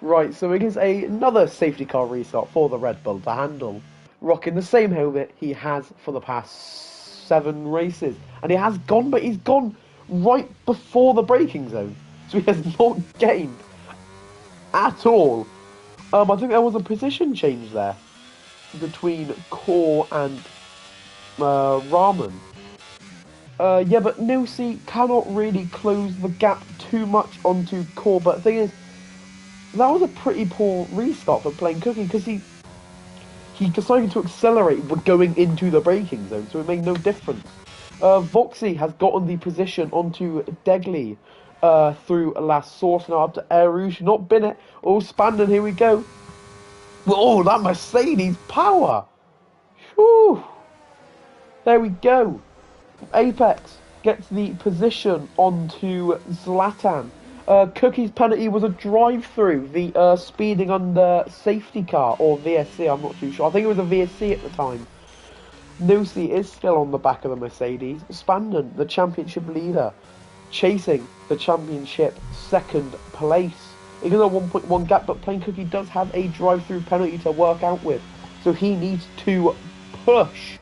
Right, so it is another safety car restart for the Red Bull to handle. Rocking the same helmet he has for the past 7 races. And he has gone, but he's gone right before the braking zone. So he has not gained at all. I think there was a position change there between Core and Rahman. Yeah, but Nilsi cannot really close the gap too much onto Core. But the thing is, that was a pretty poor restart for Plain Cookie because he decided to accelerate going into the braking zone, so it made no difference. Voxy has gotten the position onto Degley through last source, now up to Air Rouge, not Binnett. Oh, Spandon, here we go. Oh, that Mercedes power! Whew. There we go. Apex gets the position onto Zlatan. Cookie's penalty was a drive-through, the speeding under safety car, or VSC, I'm not too sure. I think it was a VSC at the time. Nusi is still on the back of the Mercedes. Spandon, the championship leader, chasing the championship second place. It is a 1.1 gap, but Plain Cookie does have a drive-through penalty to work out with. So he needs to push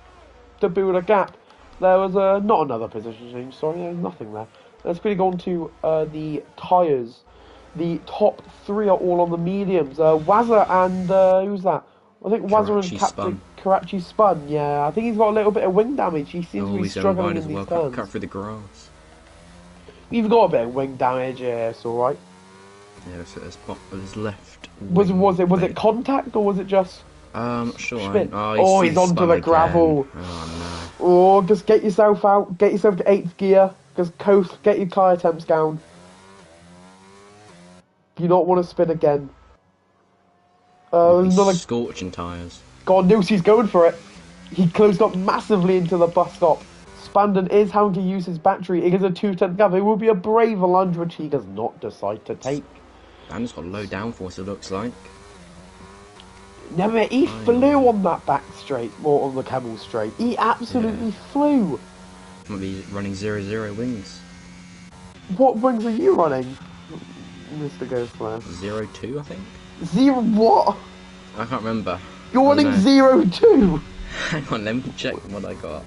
to build a gap. There was not another position change, sorry, there's nothing there. Let's quickly go on to the tyres. The top 3 are all on the mediums. Wazza and, who's that? I think Wazza and Captain Karachi spun, yeah. I think he's got a little bit of wing damage. He seems to be struggling in these turns. Cut through the grass. You've got a bit of wing damage, yeah, it's alright. Yeah, so his left was it contact, or was it just... not sure. He's onto the gravel. Oh, no. Oh, just get yourself out. Get yourself to 8th gear. Just coast. Get your car attempts down. You don't want to spin again. Another scorching tyres. God knows he's going for it. He closed up massively into the bus stop. Spandon is having to use his battery. It is a 210 gap. It will be a brave lunge, which he does not decide to take. Band's got low downforce, it looks like. No, he flew on that back straight, or on the camel straight. He absolutely flew. Might be running 0-0 wings. What wings are you running, Mr. Ghostflash? 0-2, I think. 0 what? I can't remember. You're running 0-2. Hang on, let me check what I got.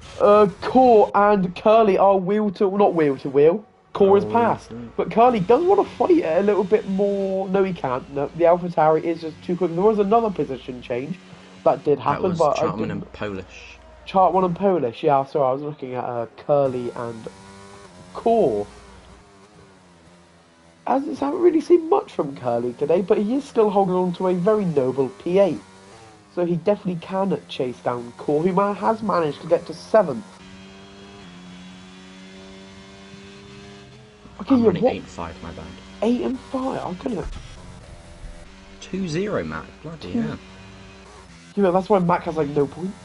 Core and Curly are not wheel to wheel. Core is passed, but Curly does want to fight it a little bit more. No, he can't. No, the AlphaTauri is just too quick. There was another position change that did happen, that was but Chartman and Polish. Chartman and Polish, yeah. Sorry, I was looking at Curly and Core. As I haven't really seen much from Curly today, but he is still holding on to a very noble P8, so he definitely can chase down Core, who has managed to get to 7th. Okay, I'm running 8-5, my bad. 8 and 5, I couldn't. 2-0, Matt. Bloody hell. You know, that's why Mac has like no points.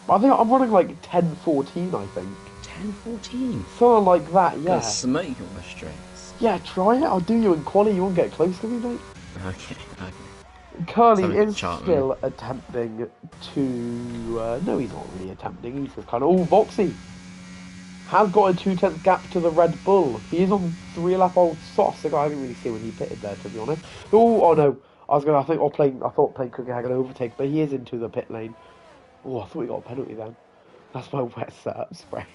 I think I'm running like 10-14, I think. 10-14. Something like that, Gonna yeah. smoke you on the straights. Yeah, try it. I'll do you in quali. You won't get close to me, mate. Okay. Curly Something is Charlton. still attempting to... no, he's not really attempting. He's just kind of... Oh, Voxy has got a 2/10 gap to the Red Bull. He is on 3 lap old sauce. I didn't really see when he pitted there, to be honest. Oh no. I thought playing Cookie had an overtake, but he is into the pit lane. Oh, I thought he got a penalty then. That's my wet setup spray.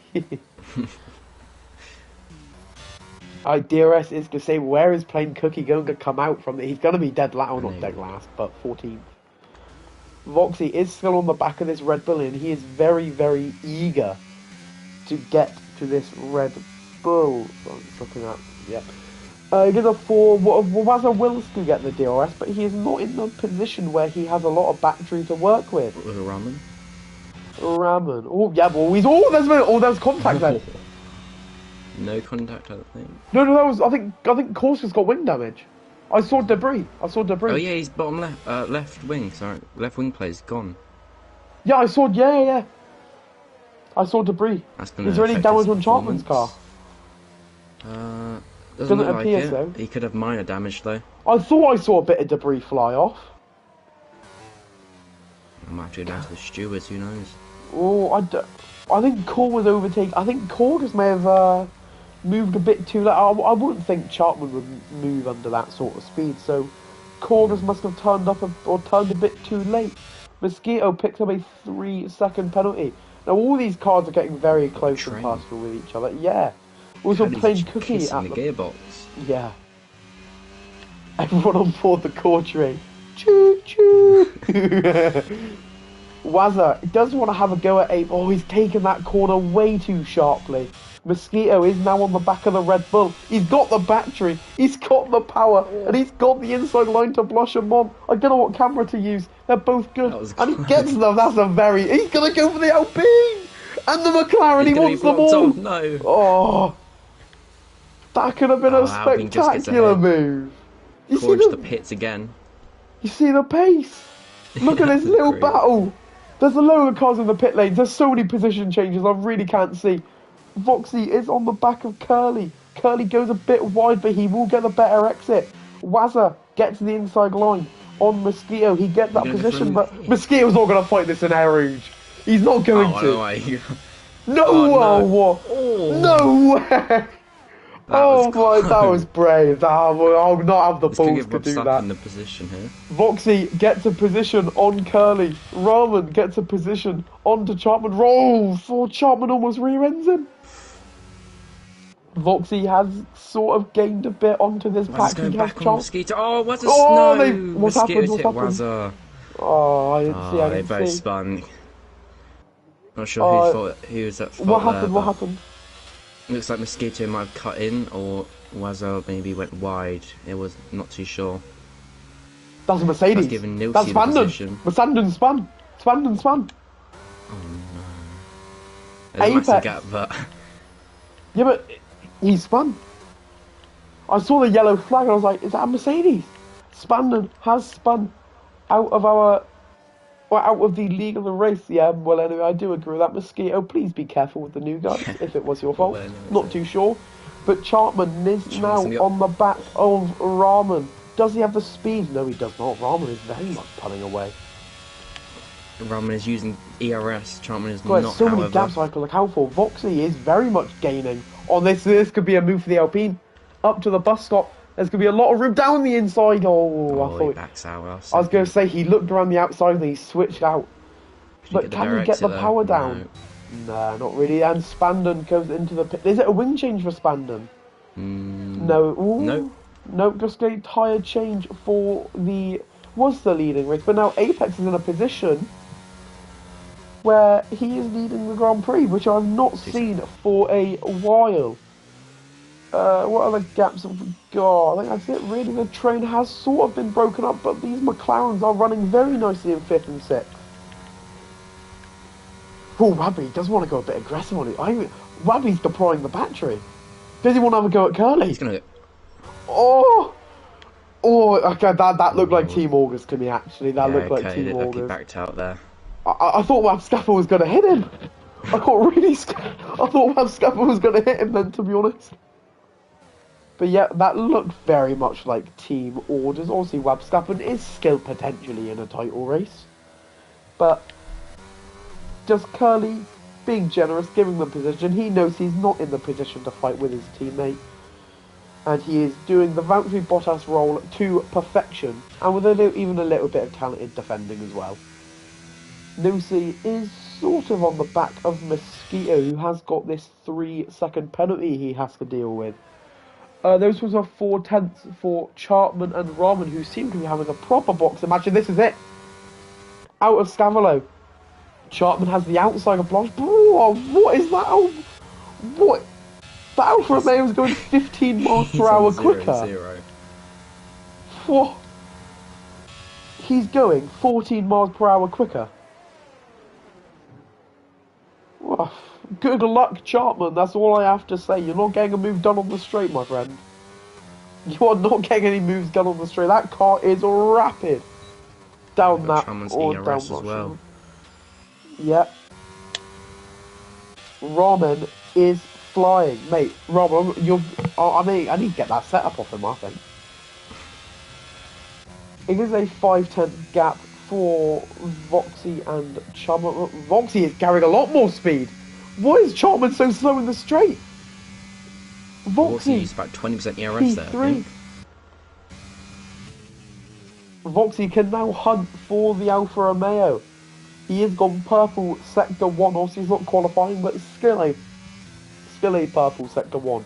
DRS is to say, where is Plain Cookie going to come out from? He's going to be dead last, or not dead last, but 14th. Voxy is still on the back of this Red Bull, and he is very, very eager to get to this Red Bull. So I'm just looking at, yeah. He gets a 4. Wazza will still get the DRS, but he is not in the position where he has a lot of battery to work with. Ramen. Oh, yeah, boys. There's contact then. No contact, I don't think. No, that was. I think Corsa's got wing damage. I saw debris. Oh yeah, he's bottom left wing. Sorry, left wing plate's gone. Yeah, I saw. Yeah. I saw debris. Is there any damage on Chartman's car? Doesn't appear so. He could have minor damage though. I thought I saw a bit of debris fly off. I might have to go down to the stewards. Who knows? Oh, I think Core was overtaken. I think Core just may have moved a bit too late. I wouldn't think Chartman would move under that sort of speed. So Corgus must have turned a bit too late. Mosquito picks up a 3-second penalty. Now all these cars are getting very close and personal with each other. Yeah. Also playing Cookie at the gearbox. Yeah. Everyone on board the core train. Choo choo. Wazza does want to have a go at Ape. Oh, he's taken that corner way too sharply. Mosquito is now on the back of the Red Bull. He's got the battery, he's got the power, and he's got the inside line to blush him on. I don't know what camera to use. They're both good. And he gets them. He's going to go for the Alpine! And the McLaren, he wants them all! Off. No. Oh, that could have been a spectacular move. Courage the pits again. You see the pace? Look at this little battle. There's a load of cars in the pit lanes. There's so many position changes I really can't see. Voxy is on the back of Curly. Curly goes a bit wide, but he will get a better exit. Wazza gets the inside line on Mosquito. He gets that position, but Mosquito's not going to fight this in Air Rouge. He's not going to. No way! That was brave. I'll not have the balls to do that. In the position here. Voxy gets a position on Curly. Rahman gets a position onto Chartman. Chartman almost rear-ends him. Voxy has sort of gained a bit onto this pack. Going back on Mosquito. Oh, what a snow! What's happened? Wazza. Oh, I didn't see. They both spun. Not sure who was at fault. What happened? Looks like Mosquito might have cut in, or Wazza maybe went wide. It was not too sure. That's a Mercedes. That's Spandon. Spandon spun. Spandon spun. Oh no. There's a massive gap, but... Yeah, but he spun. I saw the yellow flag and I was like, is that a Mercedes? Spandon has spun out of the league of the race. Yeah, well anyway, I do agree with that. Mosquito, please be careful with the new guys if it was your fault. Well, anyway, not too sure. But Chartman is now on the back of Rahman. Does he have the speed? No, he does not. Rahman is very much pulling away. Rahman is using ERS. Chartman is not, so many gaps I can look out for. Voxy is very much gaining on this. This could be a move for the Alpine. Up to the bus stop. There's going to be a lot of room down the inside. I thought he backs out. I was going to say he looked around the outside and he switched out. But can he get the power down? Nah, not really. And Spandon goes into the pit. Is it a wing change for Spandon? No. No. Nope, just a tyre change for the leading race. But now Apex is in a position where he is leading the Grand Prix, which I've not seen for a while. What other gaps have we got? I think that's it really. The train has sort of been broken up, but these McLarens are running very nicely in 5th and 6th. Oh, Wabby does want to go a bit aggressive on it. Wabby's deploying the battery. Does he want to have a go at Curly? He's going to... okay, that looked like Team August to me, actually. That looked like Team August. He backed out there. I thought Wabscappa was going to hit him. I got really scared. I thought Wabscappa was going to hit him then, to be honest. But yeah, that looked very much like team orders. Obviously, Wabscappa is still potentially in a title race. But just Curly being generous, giving them position. He knows he's not in the position to fight with his teammate. And he is doing the Valtteri Bottas role to perfection. And with even a little bit of talented defending as well. Nusi is sort of on the back of Mosquito, who has got this 3-second penalty he has to deal with. Those was a 4/10 for Chartman and Rahman, who seem to be having a proper boxing match, and this is it. Out of Scavolo. Chartman has the outside of Blanche. Bro, what is that? Oh, what? The Alfa Romeo is going 15 miles per hour quicker. 0-0. What? He's going 14 miles per hour quicker. Well, good luck, Chartman. That's all I have to say. You're not getting a move done on the straight, my friend. You are not getting any moves done on the straight. That car is rapid. Down that or down as well. Yep. Rahman is flying, mate. Rahman, you're. I need to get that setup off him, I think. It is a 5/10 gap for Voxy and Chartman. Voxy is carrying a lot more speed. Why is Chartman so slow in the straight? Voxy is about 20% ERS there, I think. Voxy can now hunt for the Alfa Romeo. He has gone purple sector 1. Obviously he's not qualifying, but it's still a purple sector 1.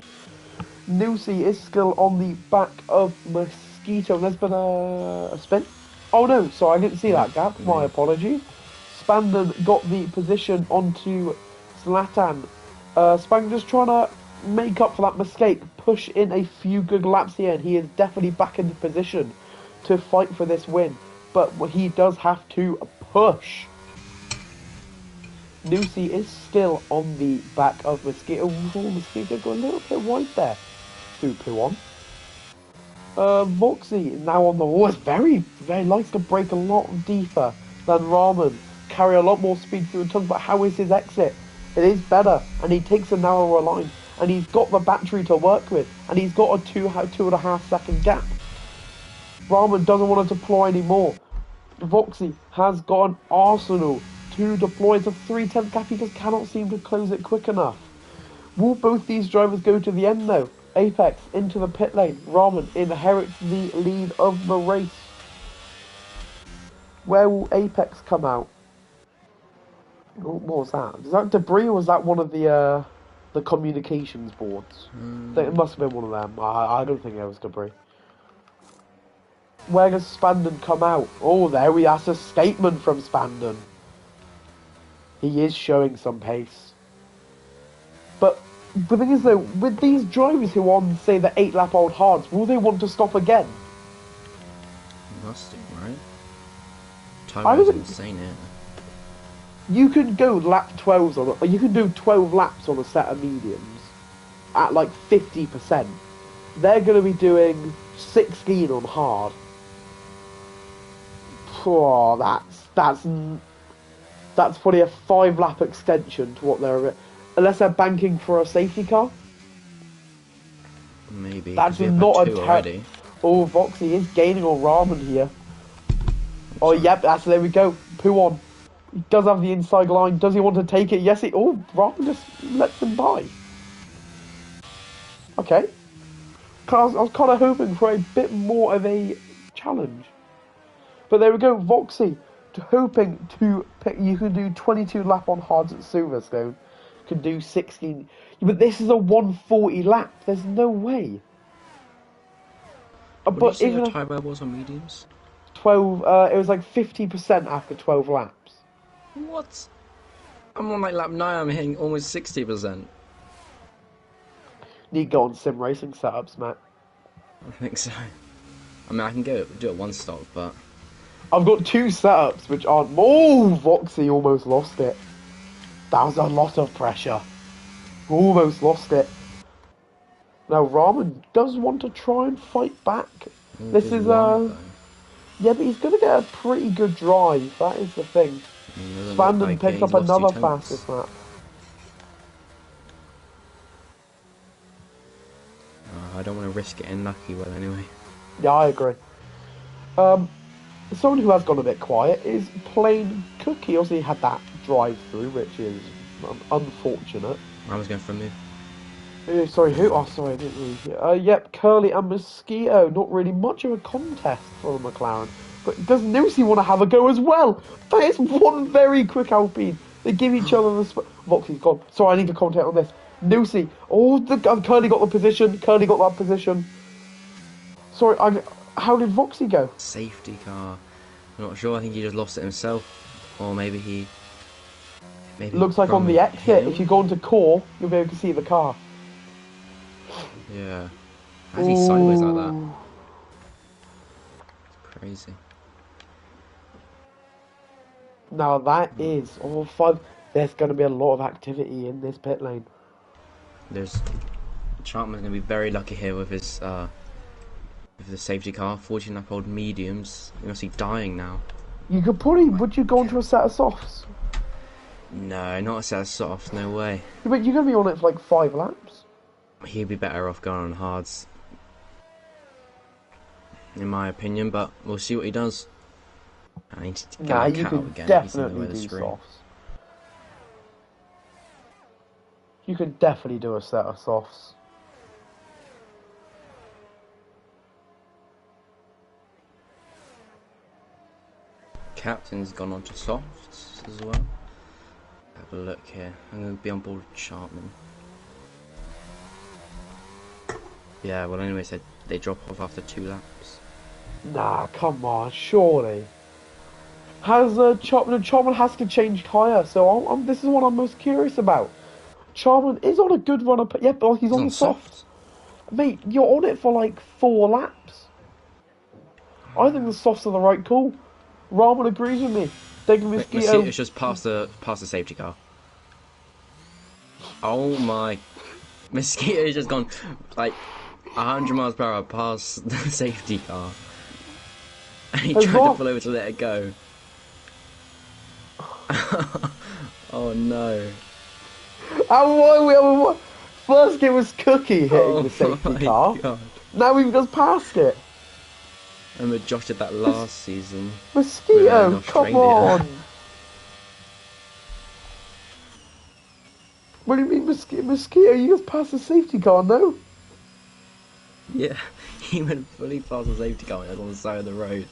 Nusi is still on the back of Mosquito. There's been a spin. Oh no, sorry, I didn't see that gap. My apologies. Spandon got the position onto Zlatan. Spandon just trying to make up for that mistake, push in a few good laps here, and he is definitely back in the position to fight for this win. But he does have to push. Nusi is still on the back of Mosquito. Oh, Mosquito got a little bit wide there. 2-2-1. Voxy now on the wall. Very, very likes to break a lot deeper than Rahman. Carry a lot more speed through the tunnel, but how is his exit? It is better, and he takes a narrower line, and he's got the battery to work with, and he's got a 2.5 second gap. Rahman doesn't want to deploy anymore. Voxy has got an arsenal to deploy. It's a 3/10 gap. He just cannot seem to close it quick enough. Will both these drivers go to the end though? Apex into the pit lane. Rahman inherits the lead of the race. Where will Apex come out? What was that? Was that debris or was that one of the communications boards? I think it must have been one of them. I don't think it was debris. Where does Spandon come out? Oh, there we are. That's a statement from Spandon. He is showing some pace. But the thing is though, with these drivers who are on, say, the 8-lap-old hards, will they want to stop again? Must do, right? Time is insane here. You could go lap 12s on it, you could do 12 laps on a set of mediums at like 50%. They're going to be doing 16 on hard. Oh, that's probably a 5-lap extension to what they're... Unless they're banking for a safety car. Maybe. That's not a already. Oh, Voxy is gaining on Rahman here. Oh, yep, there we go. Puon. He does have the inside line. Does he want to take it? Yes, he... Oh, Rahman just lets him by. Okay. I was kind of hoping for a bit more of a challenge. But there we go, Voxy. Hoping to pick... You can do 22 lap on hards at Silverstone. Can do 16... But this is a 140 lap. There's no way. What but do you say your time was on mediums? 12... it was like 50% after 12 laps. What? I'm on like lap 9, I'm hitting almost 60%. Need to go on sim racing setups, Matt. I think so. I mean, I can do it one stop, but... I've got 2 setups which aren't... Oh, Voxy almost lost it. That was a lot of pressure. Almost lost it. Now, Rahman does want to try and fight back. This is, yeah, but he's going to get a pretty good drive. That is the thing. Doesn't look Spandon like it. picks He's up lost 2 another tenths. fastest lap. I don't want to risk getting lucky, well, anyway. Yeah, I agree. Someone who has gone a bit quiet is Plain Cookie. Obviously, had that drive through, which is unfortunate. I was going for a move. Sorry, who? Oh, sorry, I didn't really hear. Yep, Curly and Mosquito. Not really much of a contest for the McLaren. But does Nusi want to have a go as well? That is one very quick Alpine. They give each other the... Voxy's gone. Sorry, I need to commentate on this. Nusi. Oh, Curly got the position. Curly got that position. Sorry, how did Voxy go? Safety car. I'm not sure. I think he just lost it himself. Or maybe he... Looks like on the exit, if you go into core, you'll be able to see the car. Yeah. How's he sideways like that? It's crazy. Now that is all fun. There's going to be a lot of activity in this pit lane. Chapman's going to be very lucky here with his with the safety car. 14-lap-old mediums. He must be dying now. You could probably... Would you go into a set of softs? No, not a set of softs. No way. Yeah, but you're going to be on it for like 5 laps. He'd be better off going on hards, in my opinion. But we'll see what he does. I need to get my you cat out could again. definitely do softs. You could definitely do a set of softs. Captain's gone on to softs as well. Have a look here. I'm going to be on board with Chartman. Yeah, well, anyway, so they drop off after 2 laps. Nah, come on, surely. Has Charman has to change tyre, so this is what I'm most curious about. Charman is on a good run up. Yeah, but he's on the soft. Mate, you're on it for like 4 laps. I think the softs are the right call. Ramen agrees with me. Taking Mosquito. It's just past the safety car. Oh my! Mosquito's just gone like 100 miles per hour past the safety car, and he tried to pull over to let it go. Oh no! And first it was Cookie hitting the safety car. God. Now we've just passed it. And we Josh did that last season. Mosquito, come on! What do you mean, Mosquito? You just passed the safety car, no? Yeah, he went fully past the safety car on the side of the road.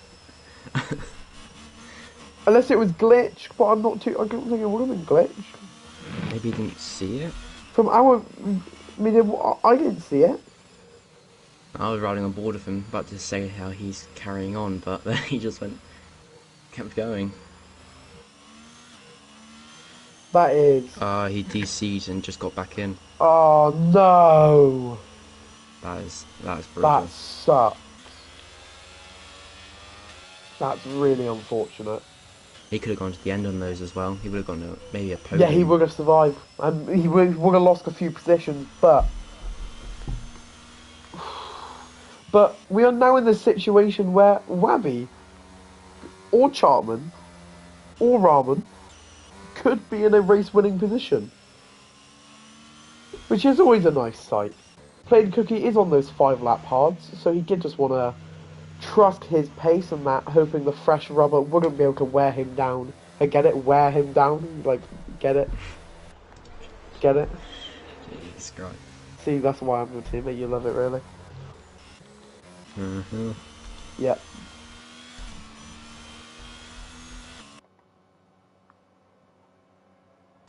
Unless it was glitch, but I don't think it would have been glitch. Maybe he didn't see it? I didn't see it. I was riding on board with him, about to say how he's carrying on, but then he just kept going. That is... He DC'd and just got back in. Oh no! That is brutal. That sucks. That's really unfortunate. He could have gone to the end on those as well. He would have gone to maybe a podium. Yeah, he would have survived. And he would have lost a few positions, but... But we are now in the situation where Wabby, or Chartman, or Ramen, could be in a race-winning position. Which is always a nice sight. Plain Cookie is on those 5-lap hards, so he did just want to trust his pace and that, hoping the fresh rubber wouldn't be able to wear him down. Get it? Wear him down? Like, get it? Get it? Jesus Christ. See, that's why I'm your teammate, you love it, really. Mm-hmm. Yep.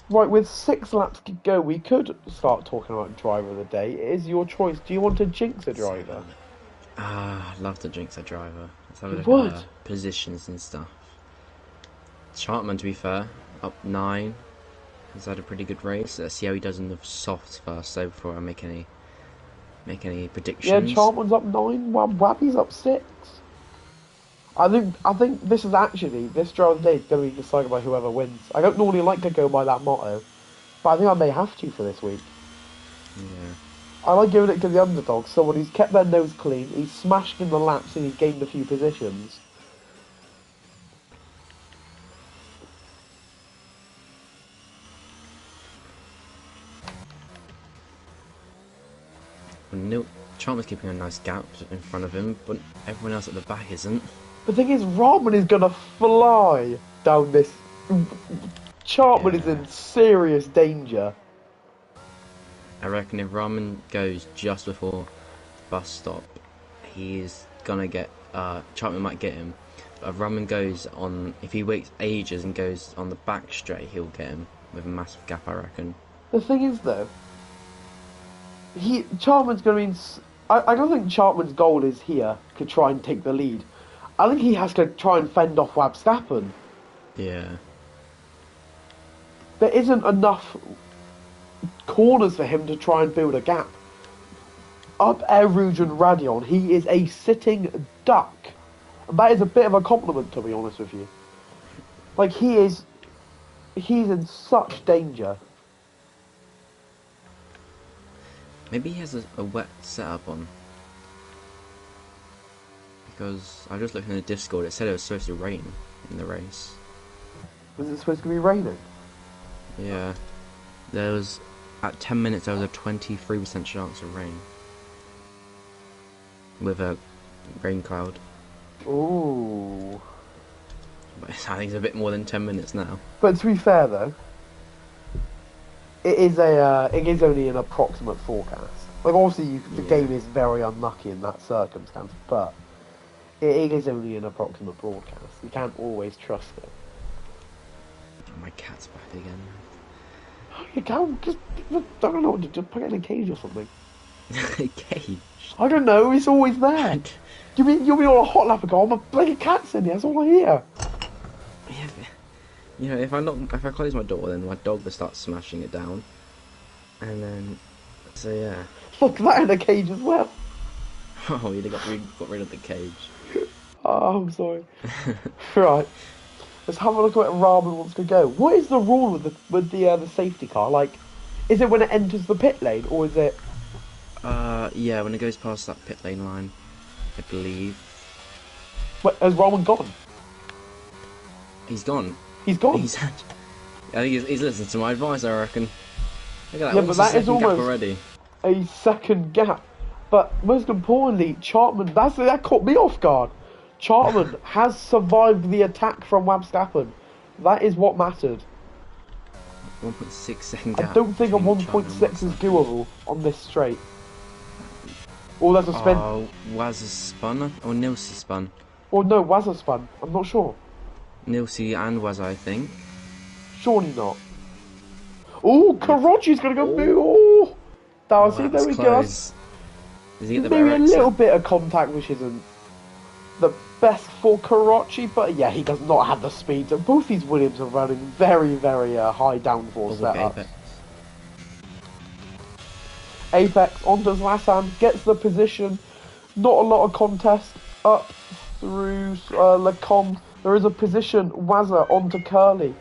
Right, with 6 laps to go, we could start talking about driver of the day. It is your choice. Do you want to jinx a driver? I'd love to jinx a driver. Let's have a look What? at positions and stuff. Chartman, to be fair, up 9. He's had a pretty good race. Let's see how he does in the softs first, though, before I make any predictions. Yeah, Chartman's up 9, Wabby's up 6. I think this driver of the day is going to be decided by whoever wins. I don't normally like to go by that motto, but I think I may have to for this week. Yeah. I like giving it to the underdog, someone who's kept their nose clean, he's smashed in the laps and he's gained a few positions. Charman's keeping a nice gap in front of him, but everyone else at the back isn't. The thing is, Rahman is going to fly down this. Charman is Yeah. in serious danger. I reckon if Ramen goes just before the bus stop, he's gonna get. Chapman might get him. But if Ramen goes on, if he waits ages and goes on the back straight, he'll get him with a massive gap, I reckon. The thing is, though, Charman's going to be. I don't think Charman's goal is here to try and take the lead. I think he has to try and fend off Wabstappen. Yeah. There isn't enough corners for him to try and build a gap. Up Air Rouge and Radion, he is a sitting duck. And that is a bit of a compliment, to be honest with you. Like, he's in such danger. Maybe he has a wet setup on. Because I just looked in the Discord, it said it was supposed to rain in the race. Was it supposed to be raining? Yeah. There was, at 10 minutes, there was a 23% chance of rain. With a rain cloud. Ooh. But I think it's a bit more than 10 minutes now. But to be fair, though, it is only an approximate forecast. Like, obviously, the game is very unlucky in that circumstance, but it is only an approximate broadcast. You can't always trust it. My cat's back again. You can't just, I don't know what to do, put it in a cage or something. A cage? I don't know, it's always there. You'll be on a hot lap and go, oh, my bloody cat's in here, that's all I hear. Yeah, you know, if I close my door, then my dog will start smashing it down. And then, so yeah. Look, that in a cage as well. Oh, you got rid of the cage. Oh, I'm sorry. Right. Let's have a look at where Rahman wants to go. What is the rule with the safety car? Like, is it when it enters the pit lane, or is it? Yeah, when it goes past that pit lane line, I believe. Wait, has Rahman gone? He's gone. He's gone. I think he's listened to my advice, I reckon. Look at that. Yeah, but that is almost already a second gap. But most importantly, Chartman, that caught me off guard. Chartman has survived the attack from Wabstappen. That is what mattered. 1.6 second gap. I don't think a between 1.6 is Chartman and doable on this straight. Oh, there's a spin. Oh, Waz has spun, or Nilsi spun. Or no, Wazza spun. I'm not sure. Nilsi and Waz, I think. Surely not. Oh, Karachi's going to go move. Oh, Darcy, there we go. Close. Does he get the Maybe better a little exit? bit of contact, which isn't the best for Karachi, but yeah, he does not have the speed. So both these Williams are running very, very high downforce setups. Apex onto Zlatan, gets the position. Not a lot of contest. Up through Lecom. There is a position. Wazza onto Curly.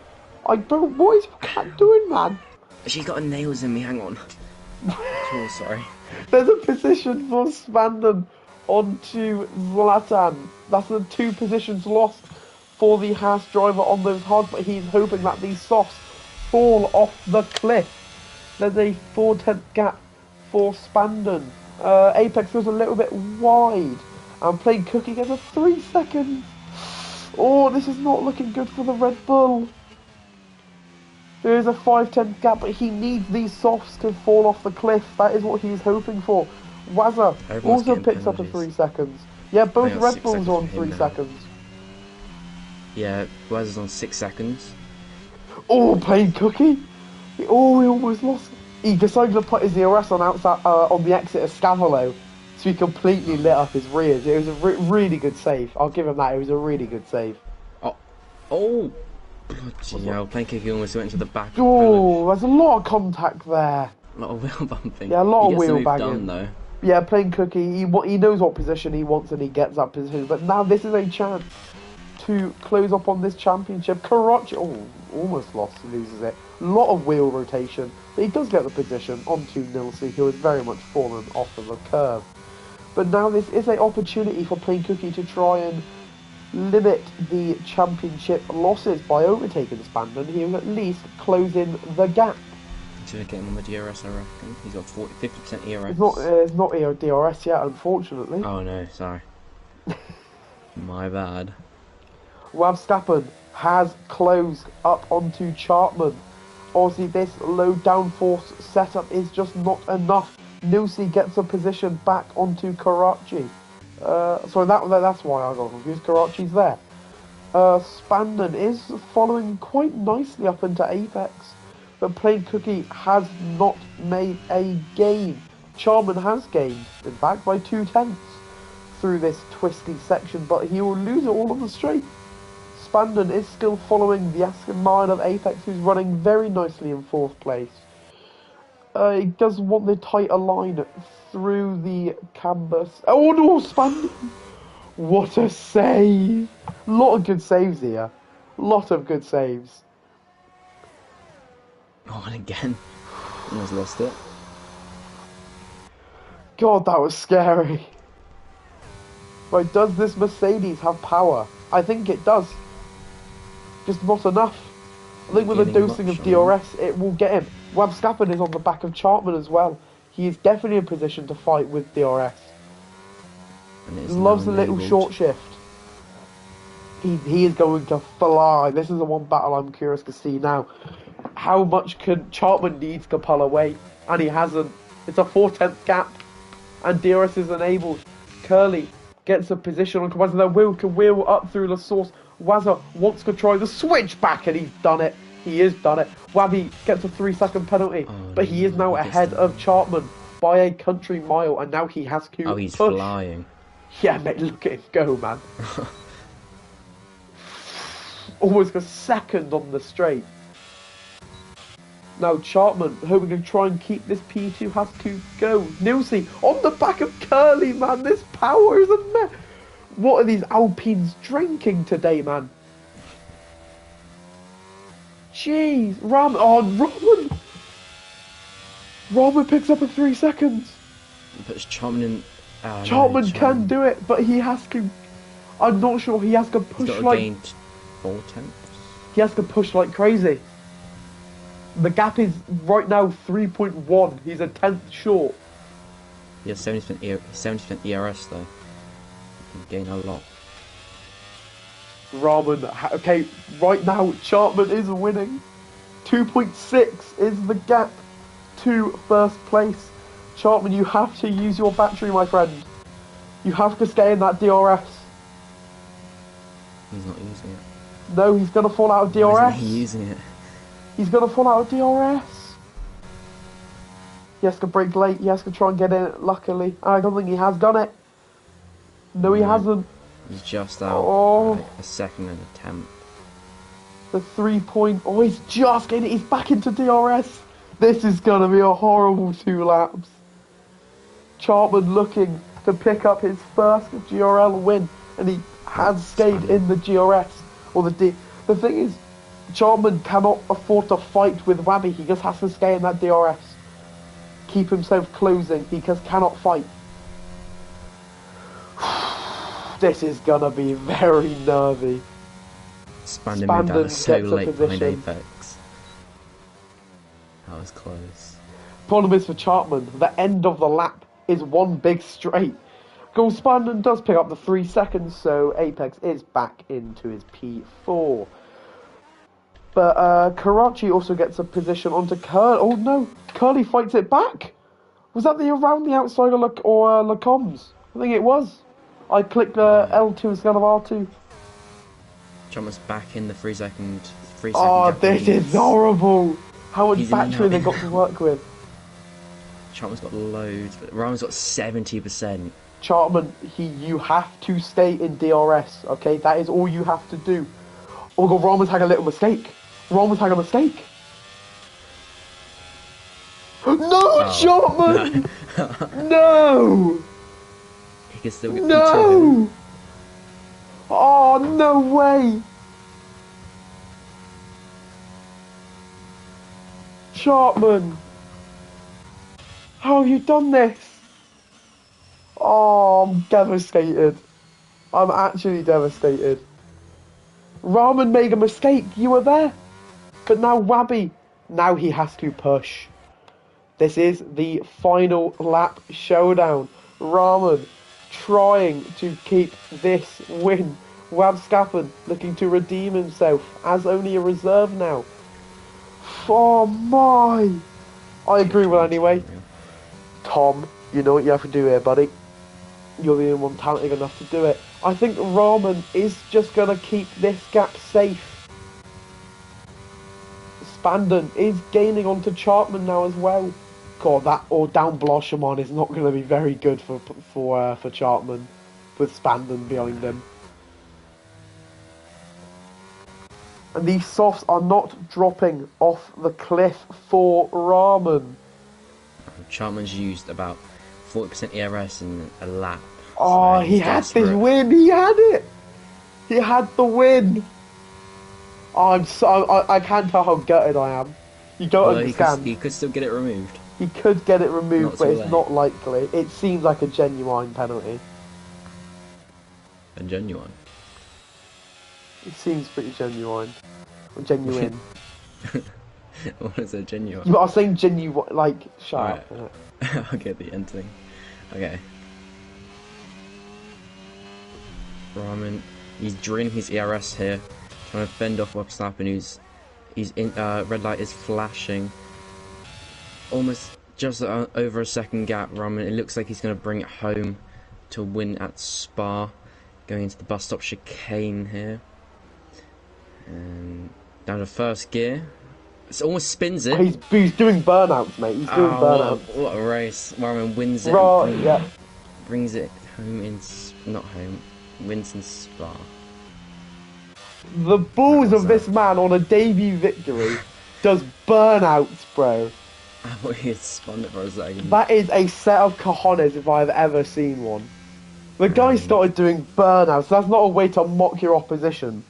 What is Cat doing, man? She's got her nails in me, hang on. Oh, sorry. There's a position for Spandon onto Zlatan. That's the two positions lost for the Haas driver on those hards, but he's hoping that these softs fall off the cliff. There's a 4/10 gap for Spandon. Apex goes a little bit wide. And playing Cookie gets a 3 seconds. Oh, this is not looking good for the Red Bull. There is a 5/10 gap, but he needs these softs to fall off the cliff. That is what he's hoping for. Wazza also picks up a 3 seconds. Yeah, both Red Bulls are on 3 seconds. Yeah, Waz is on 6 seconds. Oh, playing Cookie. Oh, he almost lost. He decided to put his ERS on outside on the exit of Scavolo, so he completely lit up his rears. It was a really good save. I'll give him that. It was a really good save. Oh, gee, playing Cookie almost went to the back. Oh, there's a lot of contact there. A lot of wheel bumping. Yeah, a lot of wheel wheel banging. done, though. Yeah, playing Cookie, he knows what position he wants and he gets that position. But now this is a chance to close up on this championship. Karachi, almost loses it. A lot of wheel rotation, but he does get the position onto Nilsi, who has very much fallen off of the curve. But now this is an opportunity for Plain Cookie to try and limit the championship losses by overtaking Spandon. He will at least close in the gap. to get him on the DRS, I reckon. He's got 50% ERS. It's not DRS yet, unfortunately. Oh no, sorry. My bad. Verstappen has closed up onto Chartman. Obviously, this low downforce setup is just not enough. Nilsi gets a position back onto Karachi. Sorry, that's why I got confused. Karachi's there. Spandon is following quite nicely up into Apex, but Plain Cookie has not made a gain. Charman has gained, in fact, by 2/10 through this twisty section, but he will lose it all on the straight. Spandon is still following the Aston Martin of Apex, who's running very nicely in 4th place. He does want the tighter line through the canvas. Oh no, Spandon! What a save! Lot of good saves here. Lot of good saves. Oh, and again. Almost lost it. God, that was scary. Right, does this Mercedes have power? I think it does. Just not enough. I think with a dosing of DRS, it will get him. Verstappen is on the back of Chartman as well. He is definitely in position to fight with DRS. Loves a little short shift. He is going to fly. This is the one battle I'm curious to see now. How much can Chartman needs to pull away, and he hasn't. It's a 4/10 gap, and DRS is enabled. Curly gets a position on Wazza. Will can wheel up through the source. Wazza wants to try the switchback, and he's done it. He has done it. Wabby gets a 3-second penalty, but he is now ahead of Chartman by a country mile, and now he has to he's push. Flying. Yeah, mate, look at him go, man. Almost a second on the straight. Now Chartman, hoping to try and keep this P2, has to go. Nilsi on the back of Curly, man. This power is a mess. What are these Alpines drinking today, man? Jeez, Raman picks up a 3 seconds. He puts Chartman in. Chartman can do it, but he has to. I'm not sure. He has to push like. 4/10. He has to push like crazy. The gap is right now 3.1. He's a 10th short. He has 70% ERS though. He can gain a lot. Raman, okay, right now Chartman is winning. 2.6 is the gap to 1st place. Chartman, you have to use your battery, my friend. You have to stay in that DRS. He's not using it. No, he's going to fall out of DRS. Why isn't he using it? He's going to fall out of DRS. He has to brake late. He has to try and get in it, luckily. I don't think he has done it. No, he hasn't. He's just out like a second and a tenth. The 3 point... Oh, he's just getting it. He's back into DRS. This is going to be a horrible 2 laps. Chartman looking to pick up his first GRL win. And he has stayed in the GRS. Or the thing is, Chartman cannot afford to fight with Wabby. He just has to stay in that DRS. Keep himself closing. He just cannot fight. This is going to be very nervy. Spandon moved out so late behind Apex. That was close. Problem is for Chartman, the end of the lap is one big straight. Spandon does pick up the 3 seconds, so Apex is back into his P4. But Karachi also gets a position onto Curly. Oh no, Curly fights it back. Was that around the outside of Lacombs? I think it was. I clicked L2 instead of R2. Chartman's back in the 3 second. Oh, this is horrible. How much battery they got to work with. Chartman's got loads, but Raman's got 70%. Chartman, you have to stay in DRS, okay? That is all you have to do. Oh god, Raman's had a little mistake. Raman's had a mistake. No, Chartman! No! He can still get No! Oh, no way! Chartman! How have you done this? Oh, I'm devastated. I'm actually devastated. Raman made a mistake. You were there. But now Wabby, now he has to push. This is the final lap showdown. Rahman trying to keep this win. Wabscapen looking to redeem himself as only a reserve now. Oh my! I agree with anyway. Tom, you know what you have to do here, buddy. You're the only one talented enough to do it. I think Rahman is just going to keep this gap safe. Spandon is gaining onto Chartman now as well. God, that or down Bloshemon is not going to be very good for Chartman, with Spandon behind him. And these softs are not dropping off the cliff for Rahman. Chartman's used about 40% ERS in a lap. Oh, so he had desperate. this win. He had it. He had the win. Oh, I can't tell how gutted I am. You don't understand. He could still get it removed. He could get it removed, but it's late. not likely. It seems like a genuine penalty. A genuine. It seems pretty genuine. Or genuine. What is a genuine? But I was saying genuine, like, shut up. I'll get the end thing. Okay. Rahman, he's draining his ERS here, trying to fend off Webstappen, he's in, red light is flashing. Almost just over a second gap, Rahman. It looks like he's going to bring it home to win at Spa. Going into the bus stop chicane here. And down to first gear. It almost spins it. He's doing burnouts, mate. He's doing burnouts. What a race. Rahman wins it. Brings it home in... Not home. Wins in Spa. The balls of this man on a debut victory does burnouts, bro. I thought he had spun it for a second. That is a set of cojones if I've ever seen one. The guy started doing burnouts. That's not a way to mock your opposition.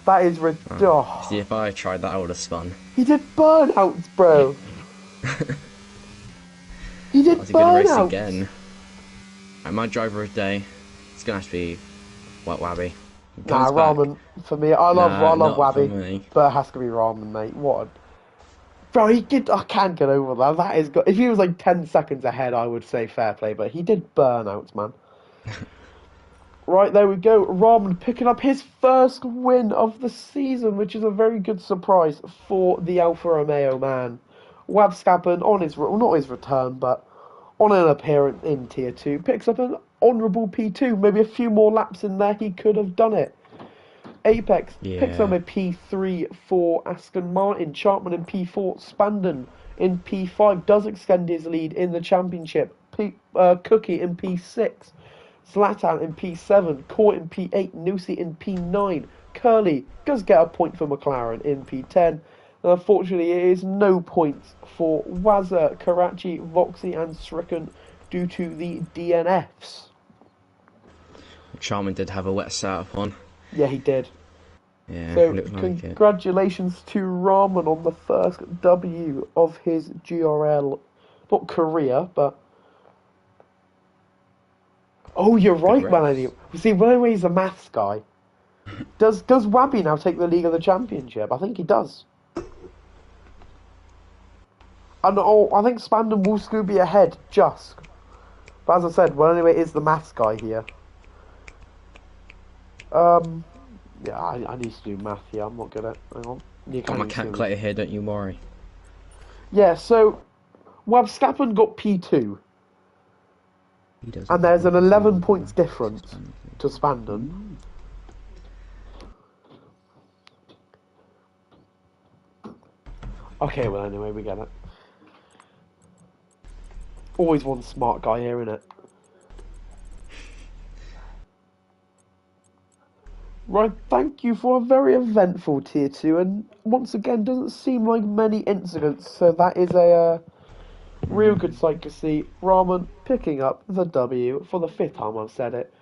That is ridiculous. See, if I tried that, I would have spun. He did burnouts, bro. He did Is he going to race burnouts. again? Right, my driver of the day, it's going to have to be Wabby. Nah, Rahman for me. I love Wabby, me. but it has to be Rahman, mate. What? Bro, he did. I can't get over that. That is good. If he was like 10 seconds ahead, I would say fair play, but he did burnouts, man. Right, there we go. Rahman picking up his first win of the season, which is a very good surprise for the Alfa Romeo man. Wabscapen on his, well, not his return, but on an appearance in Tier 2, picks up an honourable P2. Maybe a few more laps in there, he could have done it. Apex picks up a P3 for Aston Martin. Chartman in P4. Spandon in P5 does extend his lead in the championship. Cookie in P6. Zlatan in P7, Court in P8, Nusi in P9. Curly does get a point for McLaren in P10. And unfortunately, it is no points for Wazza, Karachi, Voxy and Stricken due to the DNFs. Charman did have a wet setup on. Yeah, he did. Yeah, so, like congratulations to Rahman on the first W of his GRL, not career, but... Oh, you're right, Melanie. See, when he's a maths guy, does Wabby now take the league of the championship? I think he does. And I think Spandon will Scooby ahead, just. But as I said, well, anyway, is the maths guy here. Yeah, I need to do math here. I'm not good at. Hang on. Got my calculator here, don't you worry. Yeah, so Wabscapen got P2. And there's an 11 points difference to Spandon. Okay, well anyway, we get it. Always one smart guy here, innit? Right, thank you for a very eventful Tier 2, and once again, doesn't seem like many incidents, so that is a real good sight to see. Rahman picking up the W for the 5th time I've said it.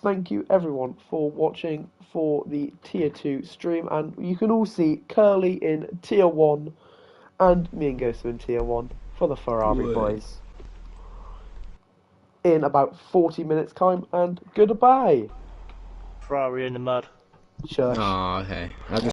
Thank you everyone for watching for the Tier 2 stream, and you can all see Curly in Tier 1 and me and Gosu in Tier 1 for the Ferrari boys in about 40 minutes time, and goodbye. Ferrari in the mud. Shush. Oh, okay.